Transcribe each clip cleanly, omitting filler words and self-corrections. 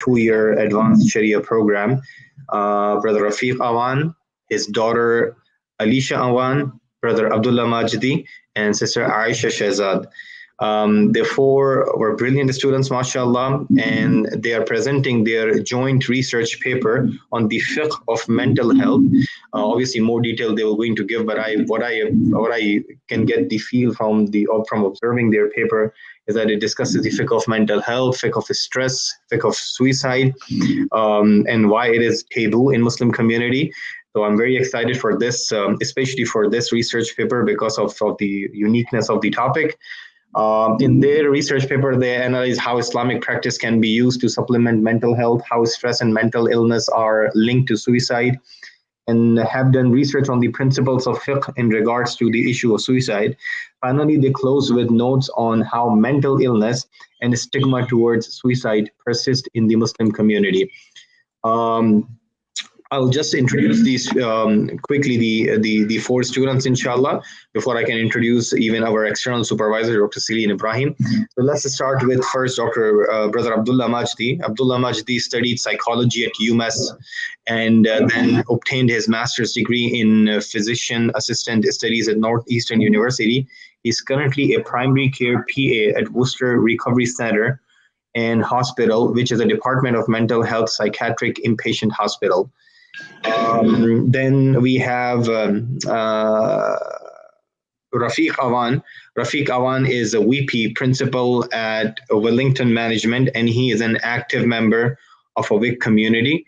2-year advanced Sharia program. Brother Rafique Awan, his daughter Aleesha Awan, Brother Abdullah Majidi, and Sister Aisha Shahzad. The four were brilliant students, mashallah, and they are presenting their joint research paper on the Fiqh of Mental Health. Obviously, more detail they were going to give, but what I can get the feel from observing their paper is that it discusses the Fiqh of mental health, Fiqh of stress, Fiqh of suicide, and why it is taboo in Muslim community. So I'm very excited for this, especially for this research paper because of the uniqueness of the topic. In their research paper, they analyze how Islamic practice can be used to supplement mental health, how stress and mental illness are linked to suicide, and have done research on the principles of fiqh in regards to the issue of suicide. Finally, they close with notes on how mental illness and stigma towards suicide persist in the Muslim community. I'll just introduce these quickly, the four students, inshallah, before I can introduce even our external supervisor, Dr. Celene Ibrahim. So let's start with first Brother Abdullah Majidi. Abdullah Majidi studied psychology at UMass and then obtained his master's degree in physician assistant studies at Northeastern University. He's currently a primary care PA at Worcester Recovery Center and Hospital, which is a Department of Mental Health Psychiatric Inpatient Hospital. Then we have Rafique Awan. Rafique Awan is a VP principal at Wellington Management, and he is an active member of a WIC community.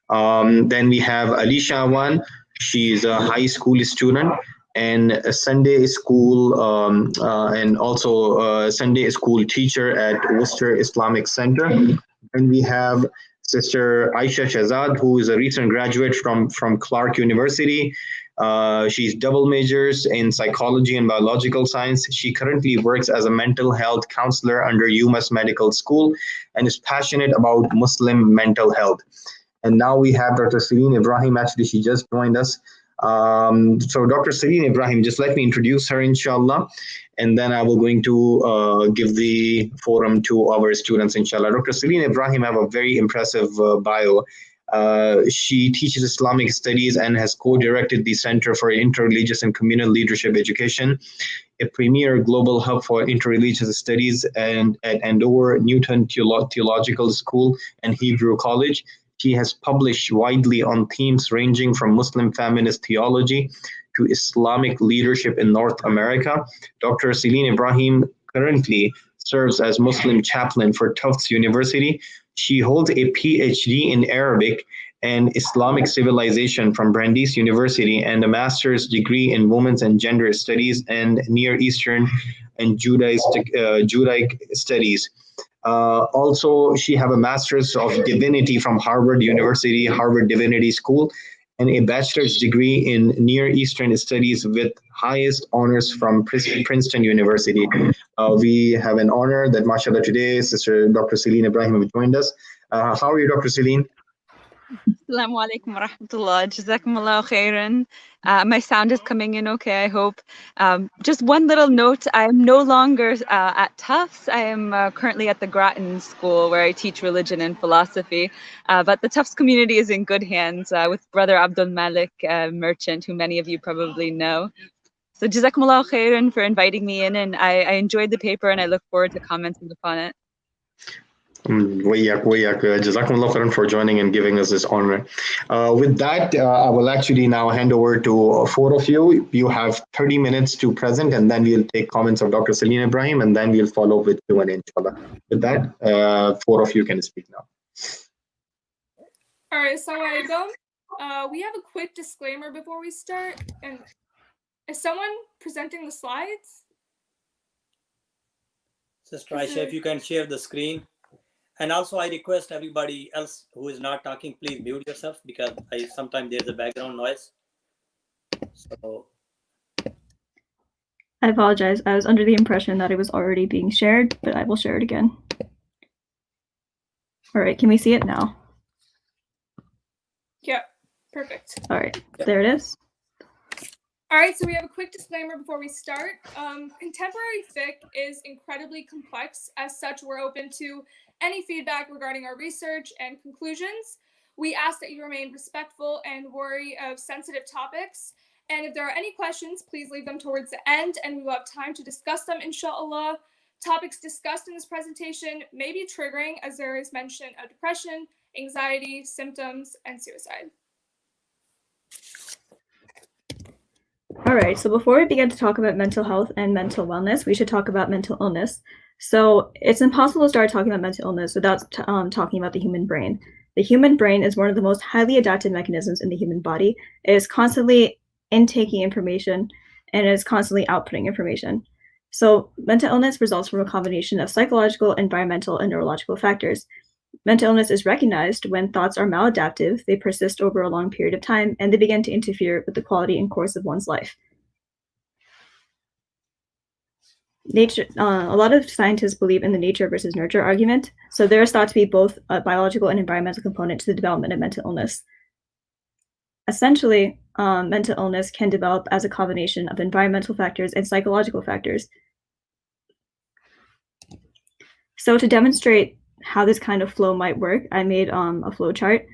Then we have Aleesha Awan. She is a high school student and a Sunday school and also a Sunday school teacher at Worcester Islamic Center. And we have Sister Aisha Shahzad, who is a recent graduate from Clark University. She's double majors in psychology and biological science. She currently works as a mental health counselor under UMass Medical School and is passionate about Muslim mental health. And now we have Dr. Celene Ibrahim. Actually, she just joined us. So Dr. Celene Ibrahim, just let me introduce her, inshallah, and then I will going to give the forum to our students, inshallah. Dr. Celene Ibrahim have a very impressive bio. She teaches Islamic studies and has co-directed the Center for Interreligious and Communal Leadership Education, a premier global hub for interreligious studies and at Andover Newton Theological School and Hebrew College. She has published widely on themes ranging from Muslim feminist theology to Islamic leadership in North America. Dr. Celene Ibrahim currently serves as Muslim chaplain for Tufts University. She holds a PhD in Arabic and Islamic civilization from Brandeis University and a master's degree in women's and gender studies and Near Eastern and Judaic studies. Also, she have a master's of divinity from Harvard University, Harvard Divinity School, and a bachelor's degree in Near Eastern Studies with highest honors from Princeton University. We have an honor that, mashallah, today, Sister Dr. Celene Ibrahim have joined us. How are you, Dr. Celene? Assalmaulykum wa rahmatullah. Jazakumullahu khairan. My sound is coming in okay, I hope. Just one little note, I am no longer at Tufts. I am currently at the Grattan School where I teach religion and philosophy. But the Tufts community is in good hands with Brother Abdul Malik Merchant, who many of you probably know. So Jazakumullahu khairan for inviting me in, and I enjoyed the paper and I look forward to commenting upon it. Jazakumullah khairan for joining and giving us this honor. With that, I will actually now hand over to four of you. You have 30 minutes to present, and then we'll take comments of Dr. Celene Ibrahim, and then we'll follow with Q&A, inshallah. With that, four of you can speak now. All right, Assalamualaikum. We have a quick disclaimer before we start. And is someone presenting the slides? Sister Aisha, if you can share the screen. And also, I request everybody else who is not talking, please mute yourself because sometimes there's a background noise. So, I apologize. I was under the impression that it was already being shared, but I will share it again. All right, can we see it now? Yeah, perfect. All right, there it is. All right, so we have a quick disclaimer before we start. Contemporary fiqh is incredibly complex. As such, we're open to any feedback regarding our research and conclusions. We ask that you remain respectful and wary of sensitive topics. And if there are any questions, please leave them towards the end and we will have time to discuss them, inshallah. Topics discussed in this presentation may be triggering, as there is mention of depression, anxiety, symptoms, and suicide. All right, so before we begin to talk about mental health and mental wellness, we should talk about mental illness. So it's impossible to start talking about mental illness without talking about the human brain. The human brain is one of the most highly adaptive mechanisms in the human body. It is constantly intaking information and it is constantly outputting information. So mental illness results from a combination of psychological, environmental, and neurological factors. Mental illness is recognized when thoughts are maladaptive, they persist over a long period of time, and they begin to interfere with the quality and course of one's life. A lot of scientists believe in the nature versus nurture argument. So there is thought to be both a biological and environmental component to the development of mental illness. Essentially, mental illness can develop as a combination of environmental factors and psychological factors. So to demonstrate how this kind of flow might work, I made a flow chart.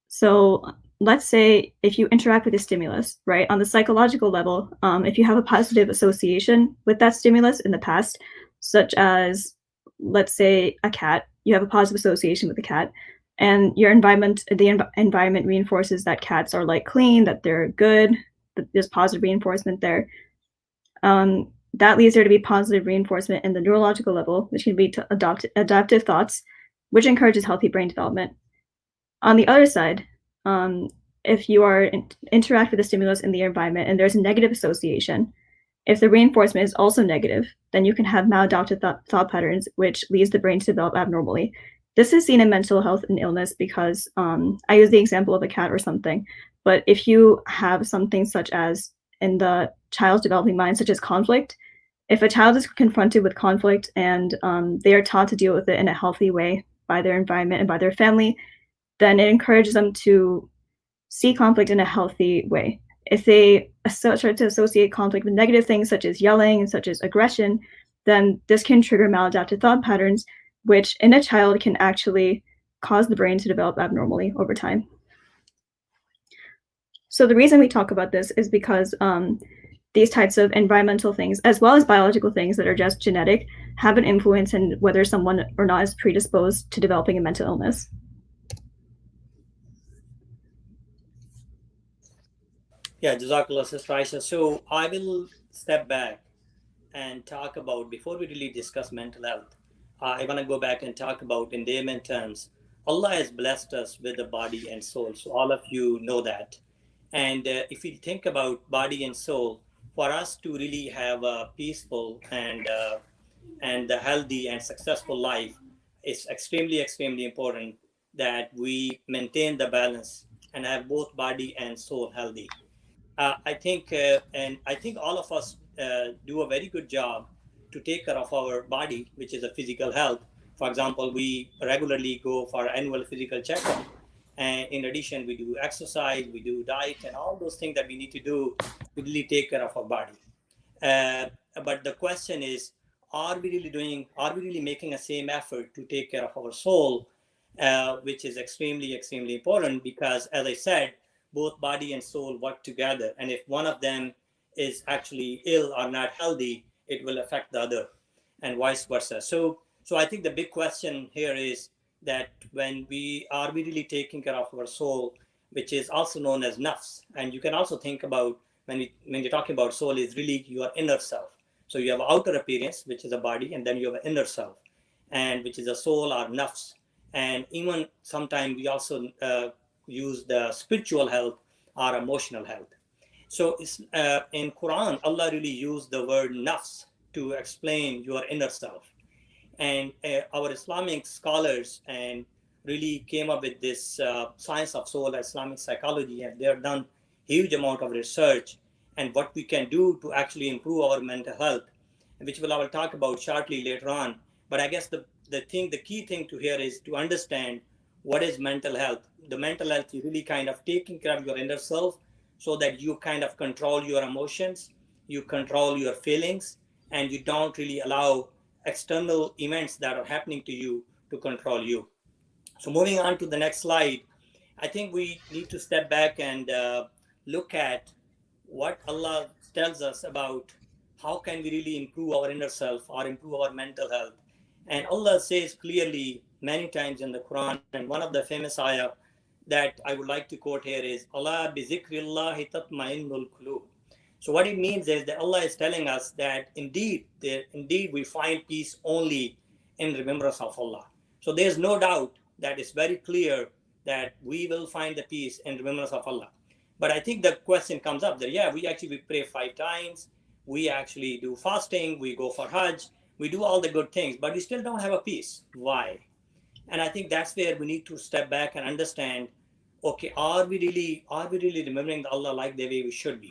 So let's say if you interact with a stimulus, right, on the psychological level, if you have a positive association with that stimulus in the past, such as, let's say, a cat, you have a positive association with the cat, and your environment, the environment reinforces that cats are like clean, that they're good, that there's positive reinforcement there. That leads there to be positive reinforcement in the neurological level, which can lead to adaptive thoughts, which encourages healthy brain development. On the other side, if you are interact with the stimulus in the environment and there's a negative association, if the reinforcement is also negative, then you can have maladaptive thought patterns, which leads the brain to develop abnormally. This is seen in mental health and illness because I use the example of a cat or something, but if you have something such as in the child's developing mind, such as conflict, if a child is confronted with conflict and they are taught to deal with it in a healthy way by their environment and by their family, then it encourages them to see conflict in a healthy way. If they start to associate conflict with negative things such as yelling and such as aggression, then this can trigger maladaptive thought patterns, which in a child can actually cause the brain to develop abnormally over time. So the reason we talk about this is because these types of environmental things, as well as biological things that are just genetic, have an influence in whether someone or not is predisposed to developing a mental illness. Yeah, Jazakallah, Sister Aisha. So I will step back and talk about, before we really discuss mental health, I want to go back and talk about in layman terms, Allah has blessed us with a body and soul. So all of you know that. And if we think about body and soul, for us to really have a peaceful and a healthy and successful life, it's extremely, extremely important that we maintain the balance and have both body and soul healthy. I think all of us do a very good job to take care of our body, which is a physical health. For example, we regularly go for annual physical checkup. And in addition, we do exercise, we do diet, and all those things that we need to do to really take care of our body. But the question is, are we really making a same effort to take care of our soul, which is extremely, extremely important because, as I said, both body and soul work together. And if one of them is actually ill or not healthy, it will affect the other and vice versa. So I think the big question here is that when we really taking care of our soul, which is also known as nafs. And you can also think about when you're talking about soul is really your inner self. So you have outer appearance, which is a body, and then you have an inner self, and which is a soul or nafs. And even sometimes we also use the spiritual health or emotional health. So it's, in Quran, Allah really used the word nafs to explain your inner self. And our Islamic scholars and really came up with this science of soul, Islamic psychology, and they have done huge amount of research and what we can do to actually improve our mental health, which I will talk about shortly later on. But I guess the key thing to here is to understand what is mental health. The mental health is really kind of taking care of your inner self so that you kind of control your emotions, you control your feelings, and you don't really allow external events that are happening to you to control you. So moving on to the next slide, I think we need to step back and look at what Allah tells us about how can we really improve our inner self or improve our mental health. And Allah says clearly many times in the Quran, and one of the famous ayah that I would like to quote here is Allah bi zikrillahi tatma'innul qulub. So what it means is that Allah is telling us that indeed we find peace only in remembrance of Allah. So there's no doubt that it's very clear that we will find the peace in remembrance of Allah. But I think the question comes up that, yeah, we pray 5 times, we actually do fasting, we go for Hajj, we do all the good things, but we still don't have a peace. Why? And I think that's where we need to step back and understand, okay, are we really remembering Allah like the way we should be?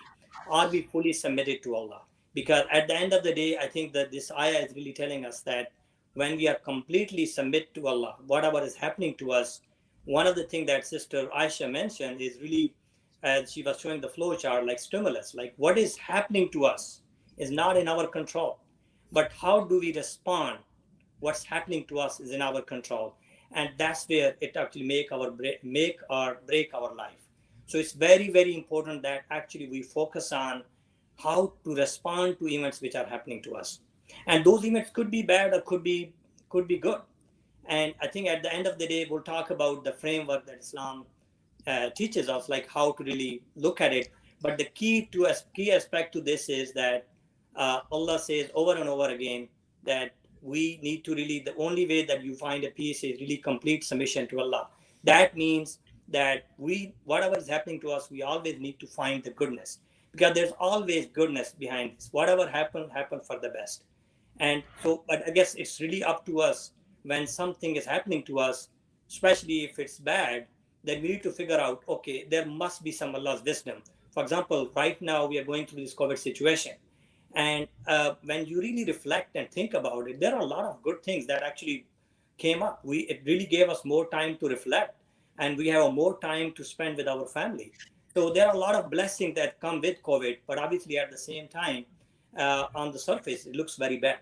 Are we fully submitted to Allah? Because at the end of the day, I think that this ayah is really telling us that when we are completely submit to Allah, whatever is happening to us, one of the things that Sister Aisha mentioned is really, as she was showing the flow chart, like stimulus, like what is happening to us is not in our control, but how do we respond? What's happening to us is in our control. And that's where it actually make or break our life. So it's very, very important that actually we focus on how to respond to events which are happening to us. And those events could be bad or could be good. And I think at the end of the day, we'll talk about the framework that Islam teaches us, like how to really look at it. But the key aspect to this is that Allah says over and over again that we need to really, the only way that you find a peace is really complete submission to Allah. That means that whatever is happening to us, we always need to find the goodness, because there's always goodness behind this. Whatever happened for the best. And so, but I guess it's really up to us when something is happening to us, especially if it's bad, then we need to figure out, okay, there must be some Allah's wisdom. For example, right now we are going through this COVID situation. And when you really reflect and think about it, there are a lot of good things that actually came up. It really gave us more time to reflect, and we have more time to spend with our family. So there are a lot of blessings that come with COVID, but obviously at the same time, on the surface, it looks very bad.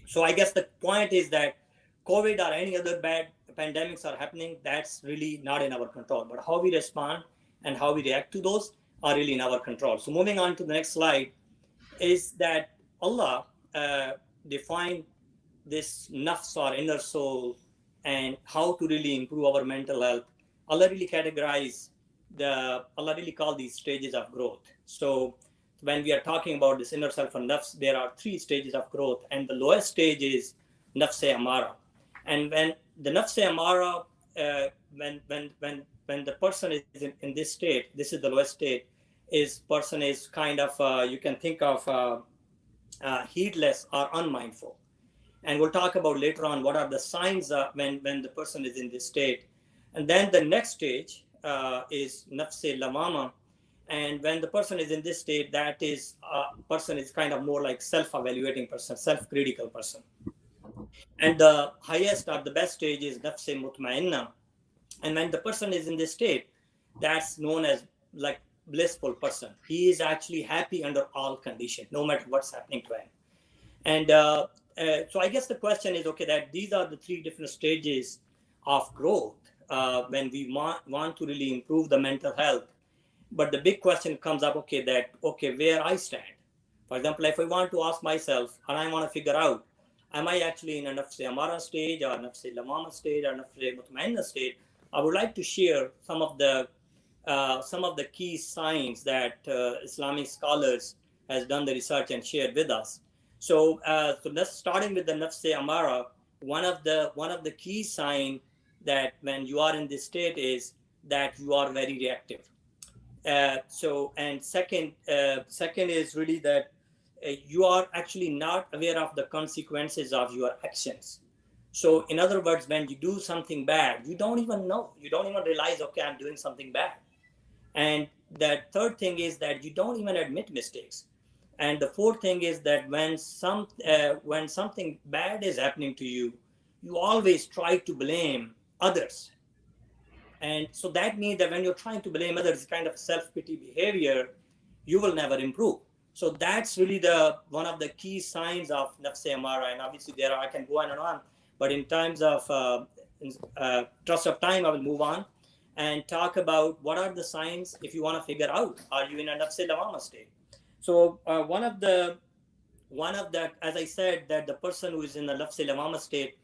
So I guess the point is that COVID or any other bad pandemics are happening, that's really not in our control. But how we respond and how we react to those are really in our control. So moving on to the next slide is that Allah defined this nafs or inner soul and how to really improve our mental health. Allah really called these stages of growth. So when we are talking about this inner self and nafs, there are 3 stages of growth, and the lowest stage is nafs amara. And when the nafs amara, when the person is in this state, this is the lowest state, person is kind of, you can think of heedless or unmindful. And we'll talk about later on what are the signs when the person is in this state. And then the next stage is nafs lamama. And when the person is in this state, that is person is kind of more like self-evaluating person, self-critical person. And the highest or the best stage is nafs mutmainna. And when the person is in this state, that's known as like blissful person. He is actually happy under all conditions, no matter what's happening to him. And so I guess the question is, okay, that these are the 3 different stages of growth when we want to really improve the mental health. But the big question comes up, where I stand. For example, if I want to ask myself, and I want to figure out, am I actually in a nafs amara stage or nafs lamama stage or nafs mutmainna stage? I would like to share some of the key signs that Islamic scholars has done the research and shared with us. So let's starting with the nafs amara. One of the key signs that when you are in this state is that you are very reactive. And second is really that you are actually not aware of the consequences of your actions. So in other words, when you do something bad, you don't even know, you don't even realize, okay, I'm doing something bad. And the third thing is that you don't even admit mistakes. And the fourth thing is that when something bad is happening to you, you always try to blame others. And so that means that when you're trying to blame others, kind of self-pity behavior, you will never improve. So that's really one of the key signs of nafs amara. And obviously I can go on and on. But in times of trust of time, I will move on and talk about what are the signs if you want to figure out, are you in a nafs lawama state? So one of the, as I said, that the person who is in the nafs lawama state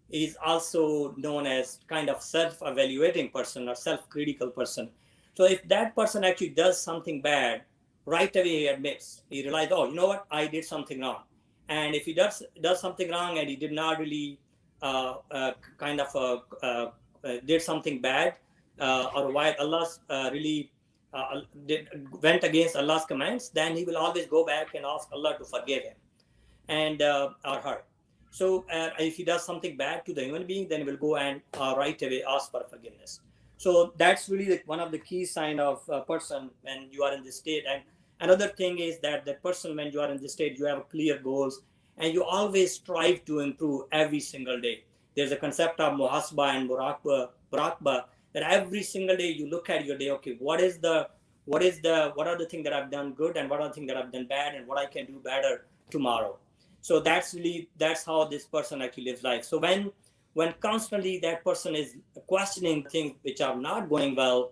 is also known as kind of self-evaluating person or self-critical person. So if that person actually does something bad, right away he admits, he realizes, oh, you know what, I did something wrong. And if he does something wrong and he did not really did something bad, or while Allah really went against Allah's commands, then he will always go back and ask Allah to forgive him and or her. So if he does something bad to the human being, then he will go and right away ask for forgiveness. So that's really one of the key signs of a person when you are in this state. And another thing is that the person, when you are in this state, you have clear goals and you always strive to improve every single day. There's a concept of muhasba and muraqba, that every single day you look at your day. Okay, what are the things that I've done good and what are the things that I've done bad and what I can do better tomorrow. So that's how this person actually lives life. So when constantly that person is questioning things which are not going well,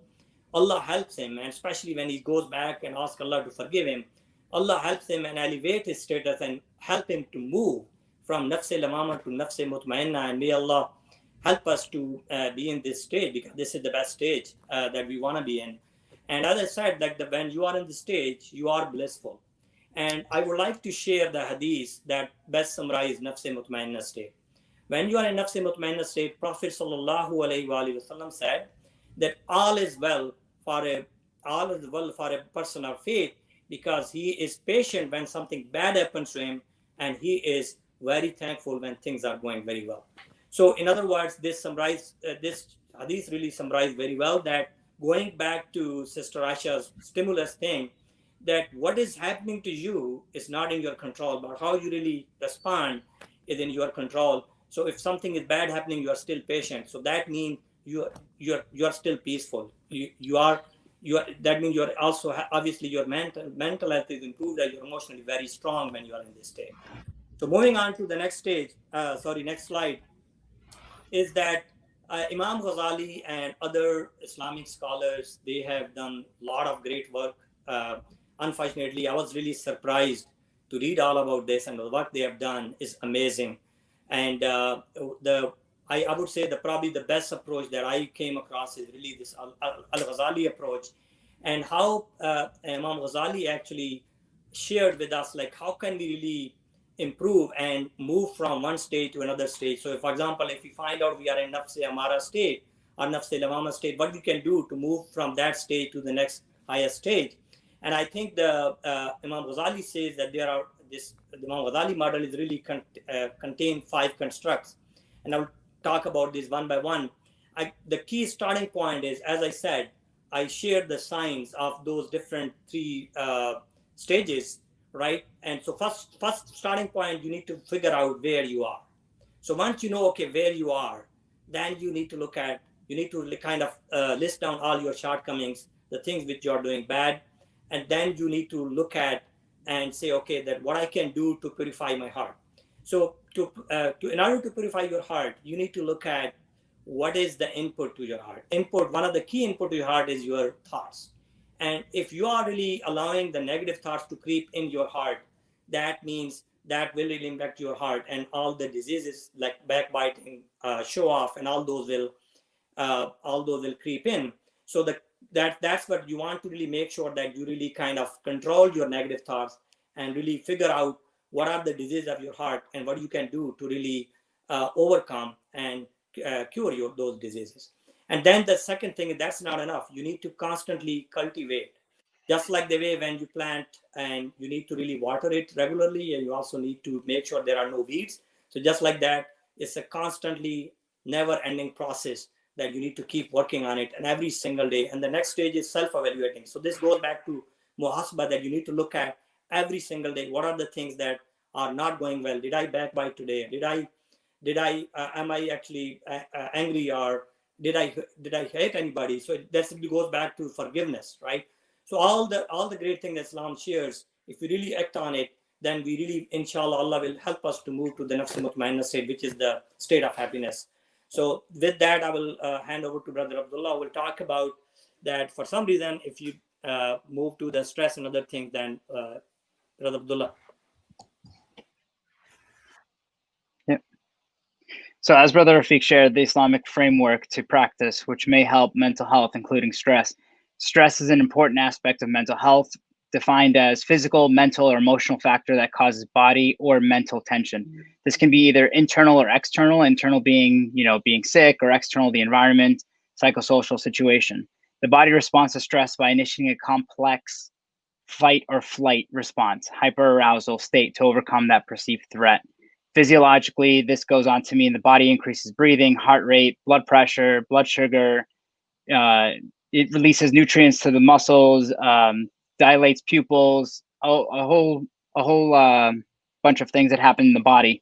Allah helps him, and especially when he goes back and asks Allah to forgive him, Allah helps him and elevate his status and help him to move from nafs lawama to nafs mutmainna. And may Allah help us to be in this stage, because this is the best stage that we want to be in. And as I said, that when you are in this stage, you are blissful. And I would like to share the hadith that best summarize nafs mutmainna state. When you are in nafs mutmainna state, Prophet sallallahu alaihi wasallam said that all is well for a person of faith, because he is patient when something bad happens to him, and he is very thankful when things are going very well. So in other words, this hadith really summarized very well that, going back to Sister Aisha's stimulus thing, that what is happening to you is not in your control, but how you really respond is in your control. So if something is bad happening, you are still patient. So that means you are still peaceful. That means you're also, obviously your mental health is improved, and you're emotionally very strong when you are in this state. So moving on to the next slide, is that Imam Ghazali and other Islamic scholars, they have done a lot of great work. Unfortunately, I was really surprised to read all about this, and the work they have done is amazing. And I would say probably the best approach that I came across is really this Al-Ghazali approach, and how Imam Ghazali actually shared with us, like, how can we really improve and move from one state to another state. So, for example, if we find out we are in nafs amara state or nafs lawama state, what we can do to move from that state to the next higher state. And I think the Imam Ghazali says that the Imam Ghazali model is really contain 5 constructs, and I'll talk about this one by one. The key starting point is, as I said, I shared the signs of those different 3 stages, right? And so first starting point, you need to figure out where you are. So once you know, okay, where you are, then you need to kind of list down all your shortcomings, the things which you're doing bad, and then you need to look at and say, okay, that what I can do to purify my heart. So in order to purify your heart, you need to look at what is the input to your heart. One of the key input to your heart is your thoughts. And if you are really allowing the negative thoughts to creep in your heart, that means that will really impact your heart, and all the diseases like backbiting, show off, and all those will creep in. So that's what you want to really make sure, that you really kind of control your negative thoughts and really figure out what are the diseases of your heart and what you can do to really overcome and cure those diseases. And then the second thing, that's not enough. You need to constantly cultivate, just like the way when you plant, and you need to really water it regularly, and you also need to make sure there are no weeds. So just like that, it's a constantly never-ending process that you need to keep working on it, and every single day. And the next stage is self-evaluating. So this goes back to muhasaba, that you need to look at every single day, what are the things that are not going well? Did I backbite today? Am I actually angry, or did I hate anybody? So that simply goes back to forgiveness, right? So all the great things that Islam shares, if we really act on it, then we really, inshallah, Allah will help us to move to the nafs mutmainna state, which is the state of happiness. So with that, I will hand over to Brother Abdullah. We'll talk about that. For some reason, if you move to the stress and other things, then Brother Abdullah. So as Brother Rafique shared the Islamic framework to practice, which may help mental health, including stress. Stress is an important aspect of mental health, defined as physical, mental, or emotional factor that causes body or mental tension. This can be either internal or external, internal being, being sick, or external, the environment, psychosocial situation. The body responds to stress by initiating a complex fight or flight response, hyperarousal state to overcome that perceived threat. Physiologically, this goes on to mean the body increases breathing, heart rate, blood pressure, blood sugar. It releases nutrients to the muscles, dilates pupils, a whole bunch of things that happen in the body.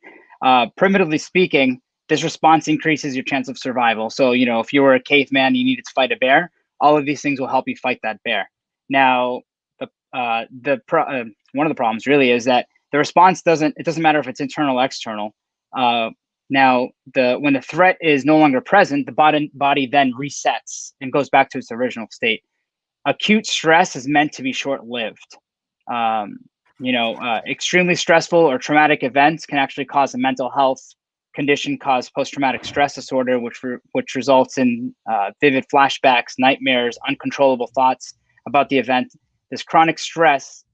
Primitively speaking, this response increases your chance of survival. So, if you were a caveman, you needed to fight a bear, all of these things will help you fight that bear. Now, one of the problems really is that the response doesn't matter if it's internal or external. Now, when the threat is no longer present, the body then resets and goes back to its original state. Acute stress is meant to be short-lived. Extremely stressful or traumatic events can actually cause a mental health condition, cause post-traumatic stress disorder, which results in vivid flashbacks, nightmares, uncontrollable thoughts about the event. This chronic stress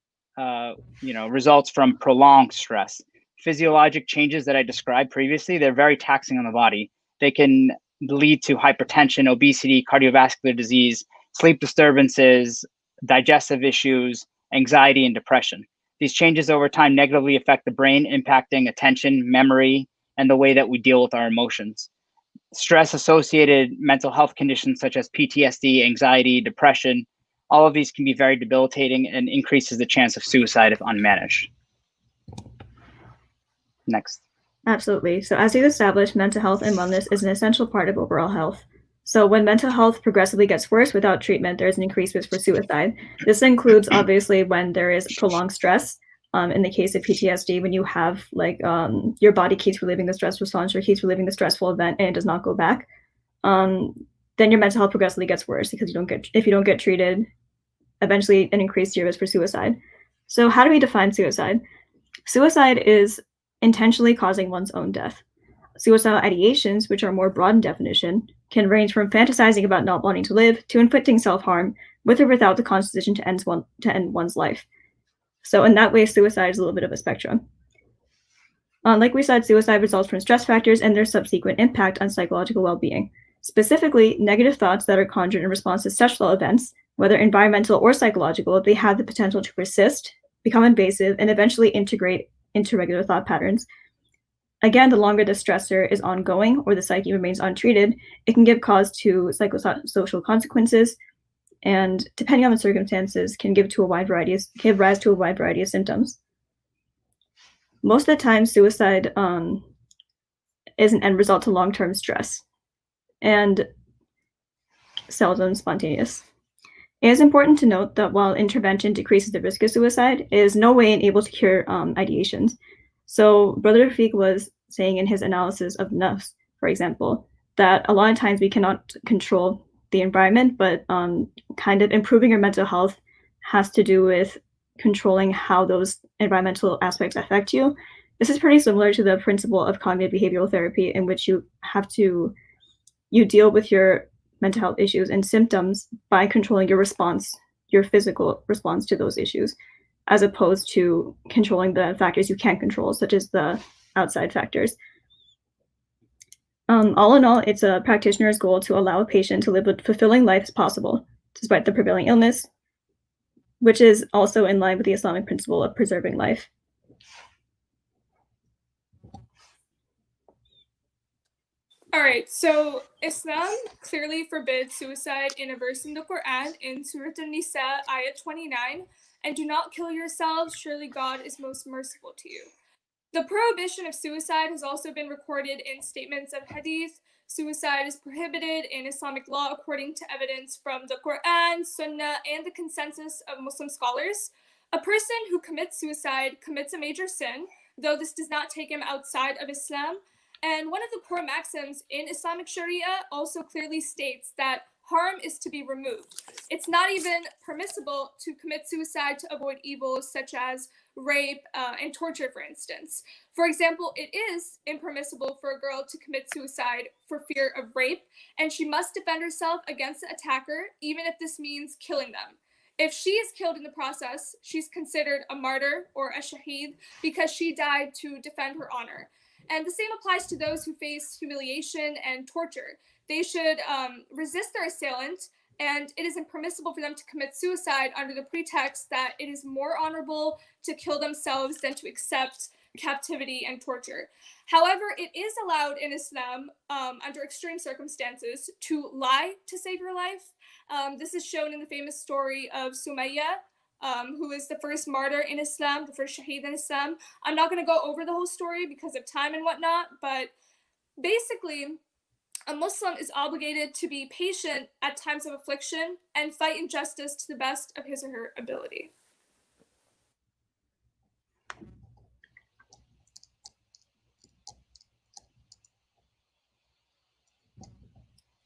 results from prolonged stress. Physiologic changes that I described previously, they're very taxing on the body. They can lead to hypertension, obesity, cardiovascular disease, sleep disturbances, digestive issues, anxiety, and depression. These changes over time negatively affect the brain, impacting attention, memory, and the way that we deal with our emotions. Stress-associated mental health conditions such as PTSD, anxiety, depression, all of these can be very debilitating and increases the chance of suicide if unmanaged. Next. Absolutely. So as you established, mental health and wellness is an essential part of overall health. So when mental health progressively gets worse without treatment, there's an increased risk for suicide. This includes obviously when there is prolonged stress. In the case of PTSD, when you have your body keeps reliving the stress response or keeps reliving the stressful event and it does not go back, then your mental health progressively gets worse because if you don't get treated, eventually an increased risk for suicide. So how do we define suicide? Suicide is intentionally causing one's own death. Suicidal ideations, which are more broad in definition, can range from fantasizing about not wanting to live to inflicting self-harm with or without the conscious decision to end one's life. So in that way, suicide is a little bit of a spectrum. Like we said, suicide results from stress factors and their subsequent impact on psychological well-being. Specifically, negative thoughts that are conjured in response to stressful events, whether environmental or psychological, they have the potential to persist, become invasive, and eventually integrate into regular thought patterns. Again, the longer the stressor is ongoing or the psyche remains untreated, it can give cause to psychosocial consequences, and depending on the circumstances, can give rise to a wide variety of symptoms. Most of the time, suicide is an end result to long-term stress and seldom spontaneous. It is important to note that while intervention decreases the risk of suicide, it is no way able to cure ideations. So Brother Rafique was saying in his analysis of nafs, for example, that a lot of times we cannot control the environment, but kind of improving your mental health has to do with controlling how those environmental aspects affect you. This is pretty similar to the principle of cognitive behavioral therapy, in which you deal with your mental health issues and symptoms by controlling your physical response to those issues, as opposed to controlling the factors you can't control, such as the outside factors. All in all, it's a practitioner's goal to allow a patient to live a fulfilling life as possible, despite the prevailing illness, which is also in line with the Islamic principle of preserving life. All right, so Islam clearly forbids suicide in a verse in the Quran in Surah An-Nisa, ayah 29, and do not kill yourselves, surely God is most merciful to you. The prohibition of suicide has also been recorded in statements of hadith. Suicide is prohibited in Islamic law according to evidence from the Quran, Sunnah, and the consensus of Muslim scholars. A person who commits suicide commits a major sin, though this does not take him outside of Islam. And one of the core maxims in Islamic Sharia also clearly states that harm is to be removed. It's not even permissible to commit suicide to avoid evils such as rape and torture, for instance. For example, it is impermissible for a girl to commit suicide for fear of rape, and she must defend herself against the attacker, even if this means killing them. If she is killed in the process, she's considered a martyr or a shaheed because she died to defend her honor. And the same applies to those who face humiliation and torture. They should resist their assailant, and it is impermissible for them to commit suicide under the pretext that it is more honorable to kill themselves than to accept captivity and torture. However, it is allowed in Islam, under extreme circumstances, to lie to save your life. This is shown in the famous story of Sumayya, who is the first martyr in Islam, the first shaheed in Islam. I'm not going to go over the whole story because of time and whatnot, but basically, a Muslim is obligated to be patient at times of affliction and fight injustice to the best of his or her ability.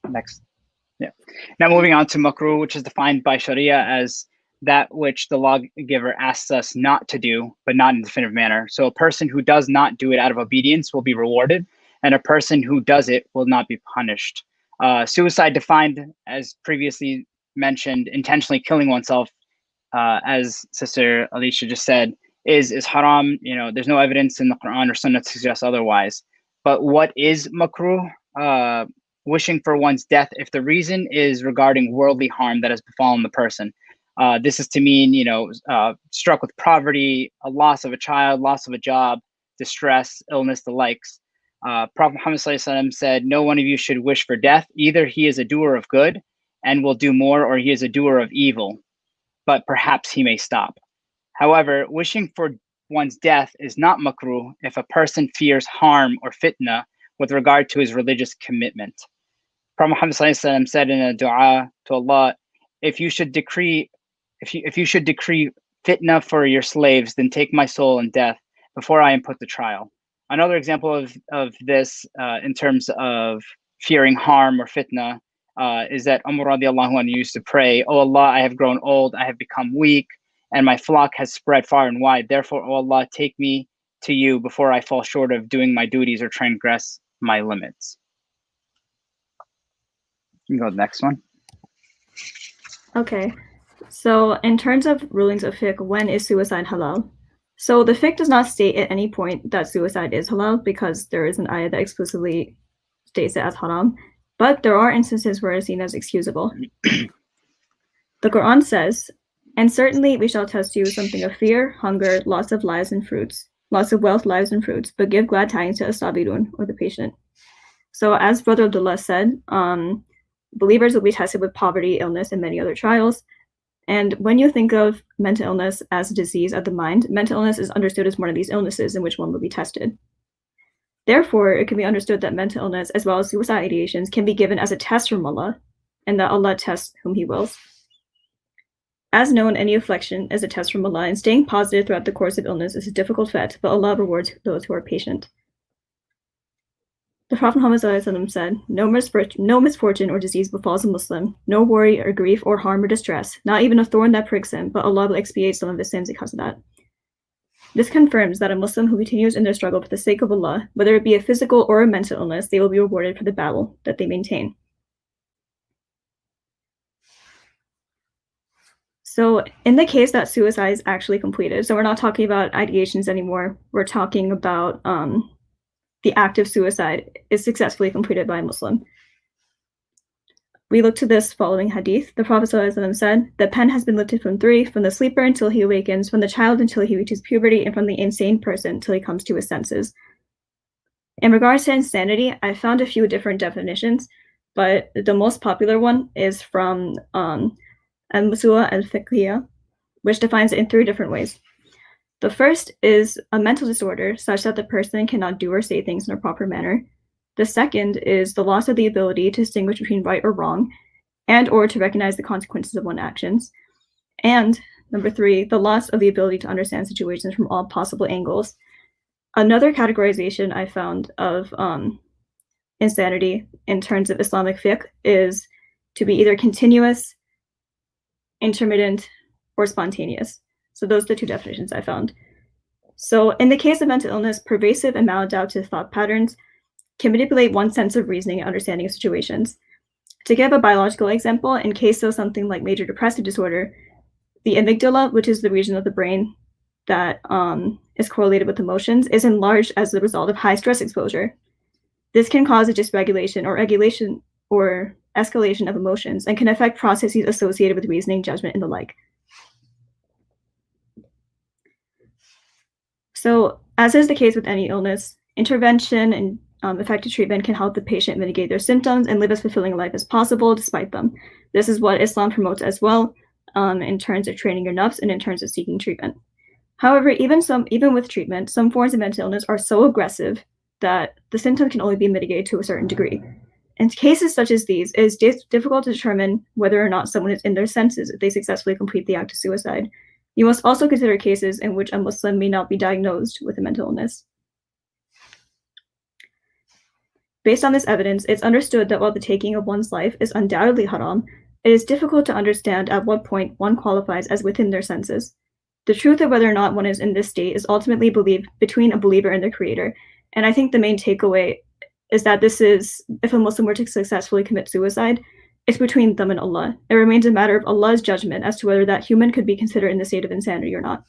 Next. Yeah. Now moving on to makruh, which is defined by Sharia as that which the lawgiver asks us not to do, but not in a definitive manner. So a person who does not do it out of obedience will be rewarded, and a person who does it will not be punished. Suicide defined, as previously mentioned, intentionally killing oneself, as Sister Aleesha just said, is haram. You know, there's no evidence in the Quran or Sunnah to suggest otherwise. But what is makruh? Wishing for one's death if the reason is regarding worldly harm that has befallen the person. This is to mean, you know, struck with poverty, a loss of a child, loss of a job, distress, illness, the likes. Prophet Muhammad ﷺ said, no one of you should wish for death. Either he is a doer of good and will do more, or he is a doer of evil, but perhaps he may stop. However, wishing for one's death is not makruh if a person fears harm or fitna with regard to his religious commitment. Prophet Muhammad ﷺ said in a dua to Allah, if you should decree fitna for your slaves, then take my soul in death before I am put to trial. Another example of this in terms of fearing harm or fitna is that Umar radiallahu anhu used to pray, "Oh Allah, I have grown old, I have become weak, and my flock has spread far and wide. Therefore, oh Allah, take me to you before I fall short of doing my duties or transgress my limits." You can go to the next one. Okay, so in terms of rulings of fiqh, when is suicide halal? So the fiqh does not state at any point that suicide is halal because there is an ayah that explicitly states it as haram, but there are instances where it's seen as excusable. The Quran says, and certainly we shall test you something of fear, hunger, loss of lives and fruits, loss of wealth, lives and fruits, but give glad tidings to as-sabirun, or the patient. So as Brother Abdullah said, believers will be tested with poverty, illness, and many other trials. And when you think of mental illness as a disease of the mind, mental illness is understood as one of these illnesses in which one will be tested. Therefore, it can be understood that mental illness, as well as suicide ideations, can be given as a test from Allah, and that Allah tests whom He wills. As known, any affliction is a test from Allah, and staying positive throughout the course of illness is a difficult feat, but Allah rewards those who are patient. The Prophet Muhammad said, no misfortune or disease befalls a Muslim, no worry or grief or harm or distress, not even a thorn that pricks him, but Allah will expiate some of his sins because of that. This confirms that a Muslim who continues in their struggle for the sake of Allah, whether it be a physical or a mental illness, they will be rewarded for the battle that they maintain. So in the case that suicide is actually completed, so we're not talking about ideations anymore, we're talking about the act of suicide is successfully completed by a Muslim. We look to this following hadith. The Prophet ﷺ said, the pen has been lifted from three, from the sleeper until he awakens, from the child until he reaches puberty, and from the insane person until he comes to his senses. In regards to insanity, I found a few different definitions, but the most popular one is from Al-Musu'a al-Fiqhiyya, which defines it in three different ways. The first is a mental disorder such that the person cannot do or say things in a proper manner. The second is the loss of the ability to distinguish between right or wrong and or to recognize the consequences of one's actions. And Number 3, the loss of the ability to understand situations from all possible angles. Another categorization I found of insanity in terms of Islamic fiqh is to be either continuous, intermittent, or spontaneous. So those are the 2 definitions I found. So in the case of mental illness, pervasive and maladaptive thought patterns can manipulate one's sense of reasoning and understanding of situations. To give a biological example, in case of something like major depressive disorder, the amygdala, which is the region of the brain that is correlated with emotions, is enlarged as the result of high stress exposure. This can cause a dysregulation or regulation or escalation of emotions and can affect processes associated with reasoning, judgment, and the like. So, as is the case with any illness, intervention and effective treatment can help the patient mitigate their symptoms and live as fulfilling a life as possible despite them. This is what Islam promotes as well, in terms of training your nafs and in terms of seeking treatment. However, even with treatment, some forms of mental illness are so aggressive that the symptoms can only be mitigated to a certain degree. In cases such as these, it is difficult to determine whether or not someone is in their senses if they successfully complete the act of suicide. You must also consider cases in which a Muslim may not be diagnosed with a mental illness. Based on this evidence, it's understood that while the taking of one's life is undoubtedly haram, it is difficult to understand at what point one qualifies as within their senses. The truth of whether or not one is in this state is ultimately believed between a believer and their creator. And I think the main takeaway is that this is, if a Muslim were to successfully commit suicide, it's between them and Allah. It remains a matter of Allah's judgment as to whether that human could be considered in the state of insanity or not.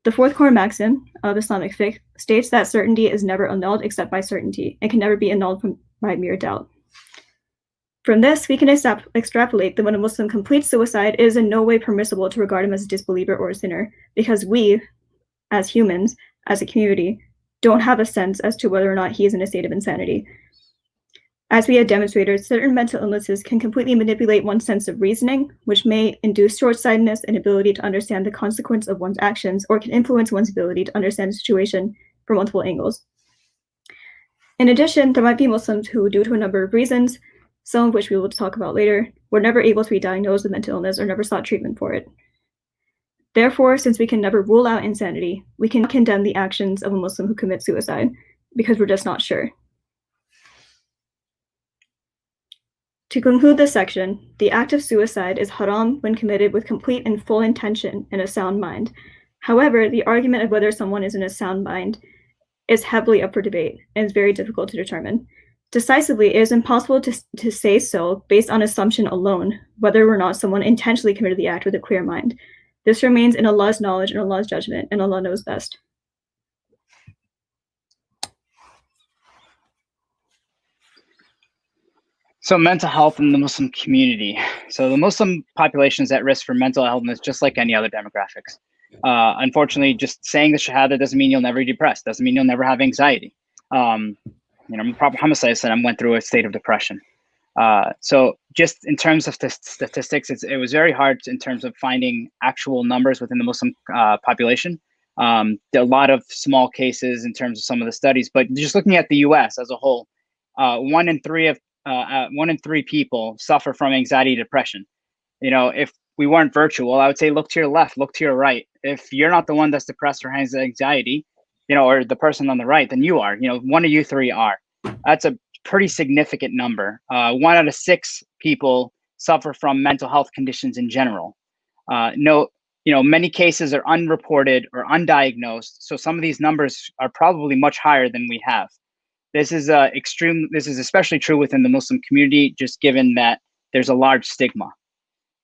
The 4th core maxim of Islamic fiqh states that certainty is never annulled except by certainty and can never be annulled by mere doubt. From this, we can extrapolate that when a Muslim completes suicide, it is in no way permissible to regard him as a disbeliever or a sinner, because we, as humans, as a community, don't have a sense as to whether or not he is in a state of insanity. As we had demonstrated, certain mental illnesses can completely manipulate one's sense of reasoning, which may induce short-sightedness and ability to understand the consequence of one's actions, or can influence one's ability to understand the situation from multiple angles. In addition, there might be Muslims who, due to a number of reasons, some of which we will talk about later, were never able to be diagnosed with mental illness or never sought treatment for it. Therefore, since we can never rule out insanity, we can condemn the actions of a Muslim who commits suicide, because we're just not sure. To conclude this section, the act of suicide is haram when committed with complete and full intention and a sound mind. However, the argument of whether someone is in a sound mind is heavily up for debate and is very difficult to determine. Decisively, it is impossible to say so based on assumption alone, whether or not someone intentionally committed the act with a clear mind. This remains in Allah's knowledge and Allah's judgment, and Allah knows best. So mental health in the Muslim community. So the Muslim population is at risk for mental illness, just like any other demographics. Unfortunately, just saying the Shahada doesn't mean you'll never be depressed, doesn't mean you'll never have anxiety. Prophet Muhammad ﷺ went through a state of depression. So just in terms of statistics, it was very hard in terms of finding actual numbers within the Muslim population. There are a lot of small cases in terms of some of the studies, but just looking at the US as a whole, 1 in 3 people suffer from anxiety, depression. If we weren't virtual, I would say look to your left, look to your right. If you're not the one that's depressed or has anxiety, or the person on the right, then you are. 1 of you 3 are. That's a pretty significant number. 1 out of 6 people suffer from mental health conditions in general. Many cases are unreported or undiagnosed. So some of these numbers are probably much higher than we have. This is especially true within the Muslim community, just given that there's a large stigma.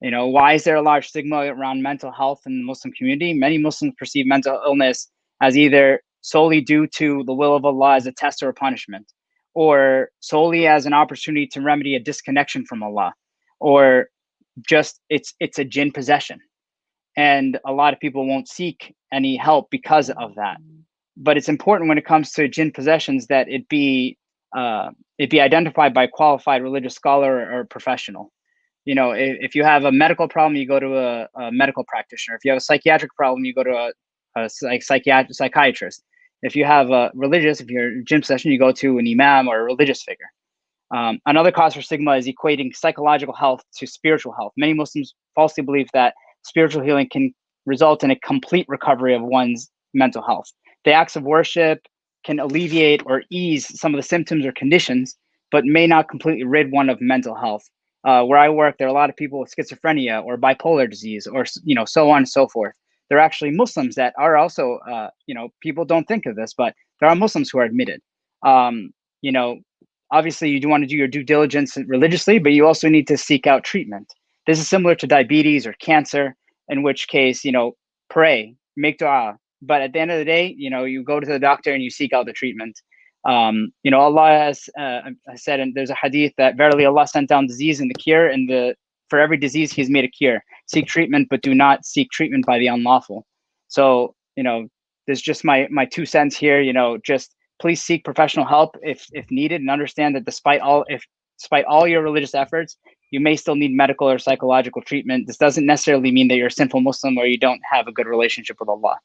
Why is there a large stigma around mental health in the Muslim community? Many Muslims perceive mental illness as either solely due to the will of Allah as a test or a punishment, or solely as an opportunity to remedy a disconnection from Allah, or just it's a jinn possession. And a lot of people won't seek any help because of that. But it's important when it comes to jinn possessions that it be identified by a qualified religious scholar or professional. If you have a medical problem, you go to a medical practitioner. If you have a psychiatric problem, you go to a psychiatrist. If you have if you're in jinn possession, you go to an imam or a religious figure. Another cause for stigma is equating psychological health to spiritual health. Many Muslims falsely believe that spiritual healing can result in a complete recovery of one's mental health. The acts of worship can alleviate or ease some of the symptoms or conditions, but may not completely rid one of mental health. Where I work, there are a lot of people with schizophrenia or bipolar disease, or so on and so forth. There are actually Muslims that are also, people don't think of this, but there are Muslims who are admitted. Obviously, you do want to do your due diligence religiously, but you also need to seek out treatment. This is similar to diabetes or cancer, in which case, pray, make dua. But at the end of the day, you go to the doctor and you seek out the treatment. Allah has said, and there's a hadith that verily Allah sent down disease and the cure, and for every disease He's made a cure. Seek treatment, but do not seek treatment by the unlawful. So, there's just my 2 cents here. Just please seek professional help if needed, and understand that despite all your religious efforts, you may still need medical or psychological treatment. This doesn't necessarily mean that you're a sinful Muslim or you don't have a good relationship with Allah.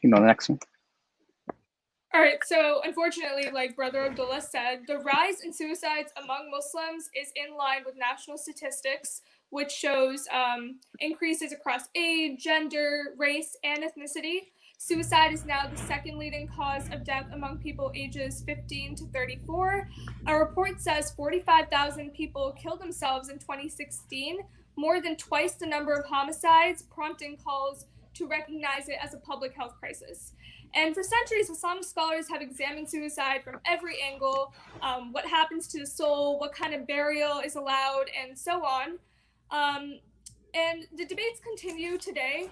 The next one. All right, so unfortunately, like Brother Abdullah said, the rise in suicides among Muslims is in line with national statistics, which shows increases across age, gender, race, and ethnicity. Suicide is now the second leading cause of death among people ages 15 to 34. A report says 45,000 people killed themselves in 2016, more than twice the number of homicides, prompting calls to recognize it as a public health crisis. And for centuries, Islamic scholars have examined suicide from every angle, what happens to the soul, what kind of burial is allowed, and so on. And the debates continue today,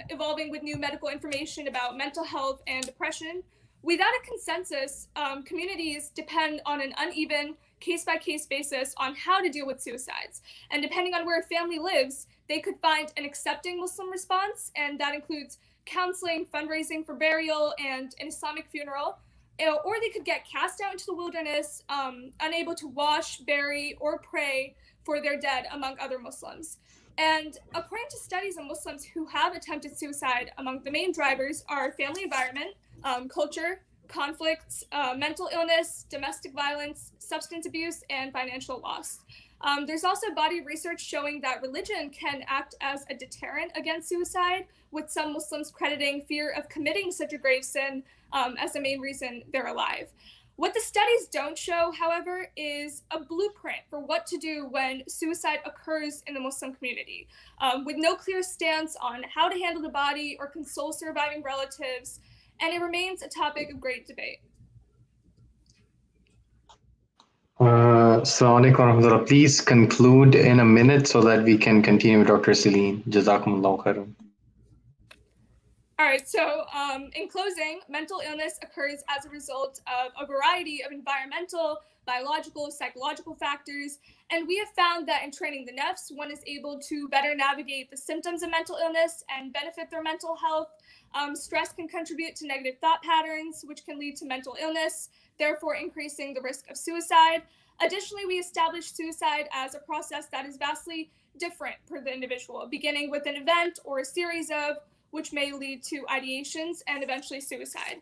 evolving with new medical information about mental health and depression. Without a consensus, communities depend on an uneven case-by-case basis on how to deal with suicides. And depending on where a family lives, they could find an accepting Muslim response, and that includes counseling, fundraising for burial, and an Islamic funeral. Or they could get cast out into the wilderness, unable to wash, bury, or pray for their dead, among other Muslims. And according to studies of Muslims who have attempted suicide, among the main drivers are family environment, culture, conflicts, mental illness, domestic violence, substance abuse, and financial loss. There's also body of research showing that religion can act as a deterrent against suicide, with some Muslims crediting fear of committing such a grave sin as the main reason they're alive. What the studies don't show, however, is a blueprint for what to do when suicide occurs in the Muslim community, with no clear stance on how to handle the body or console surviving relatives, and it remains a topic of great debate. Assalamualaikum warahmatullah. Please conclude in a minute so that we can continue with Dr. Celene. Jazakumullahu khairan. All right, so in closing, mental illness occurs as a result of a variety of environmental, biological, psychological factors, and we have found that in training the nafs, one is able to better navigate the symptoms of mental illness and benefit their mental health. Stress can contribute to negative thought patterns, which can lead to mental illness, therefore increasing the risk of suicide. Additionally, we established suicide as a process that is vastly different per the individual, beginning with an event or a series of, which may lead to ideations and eventually suicide.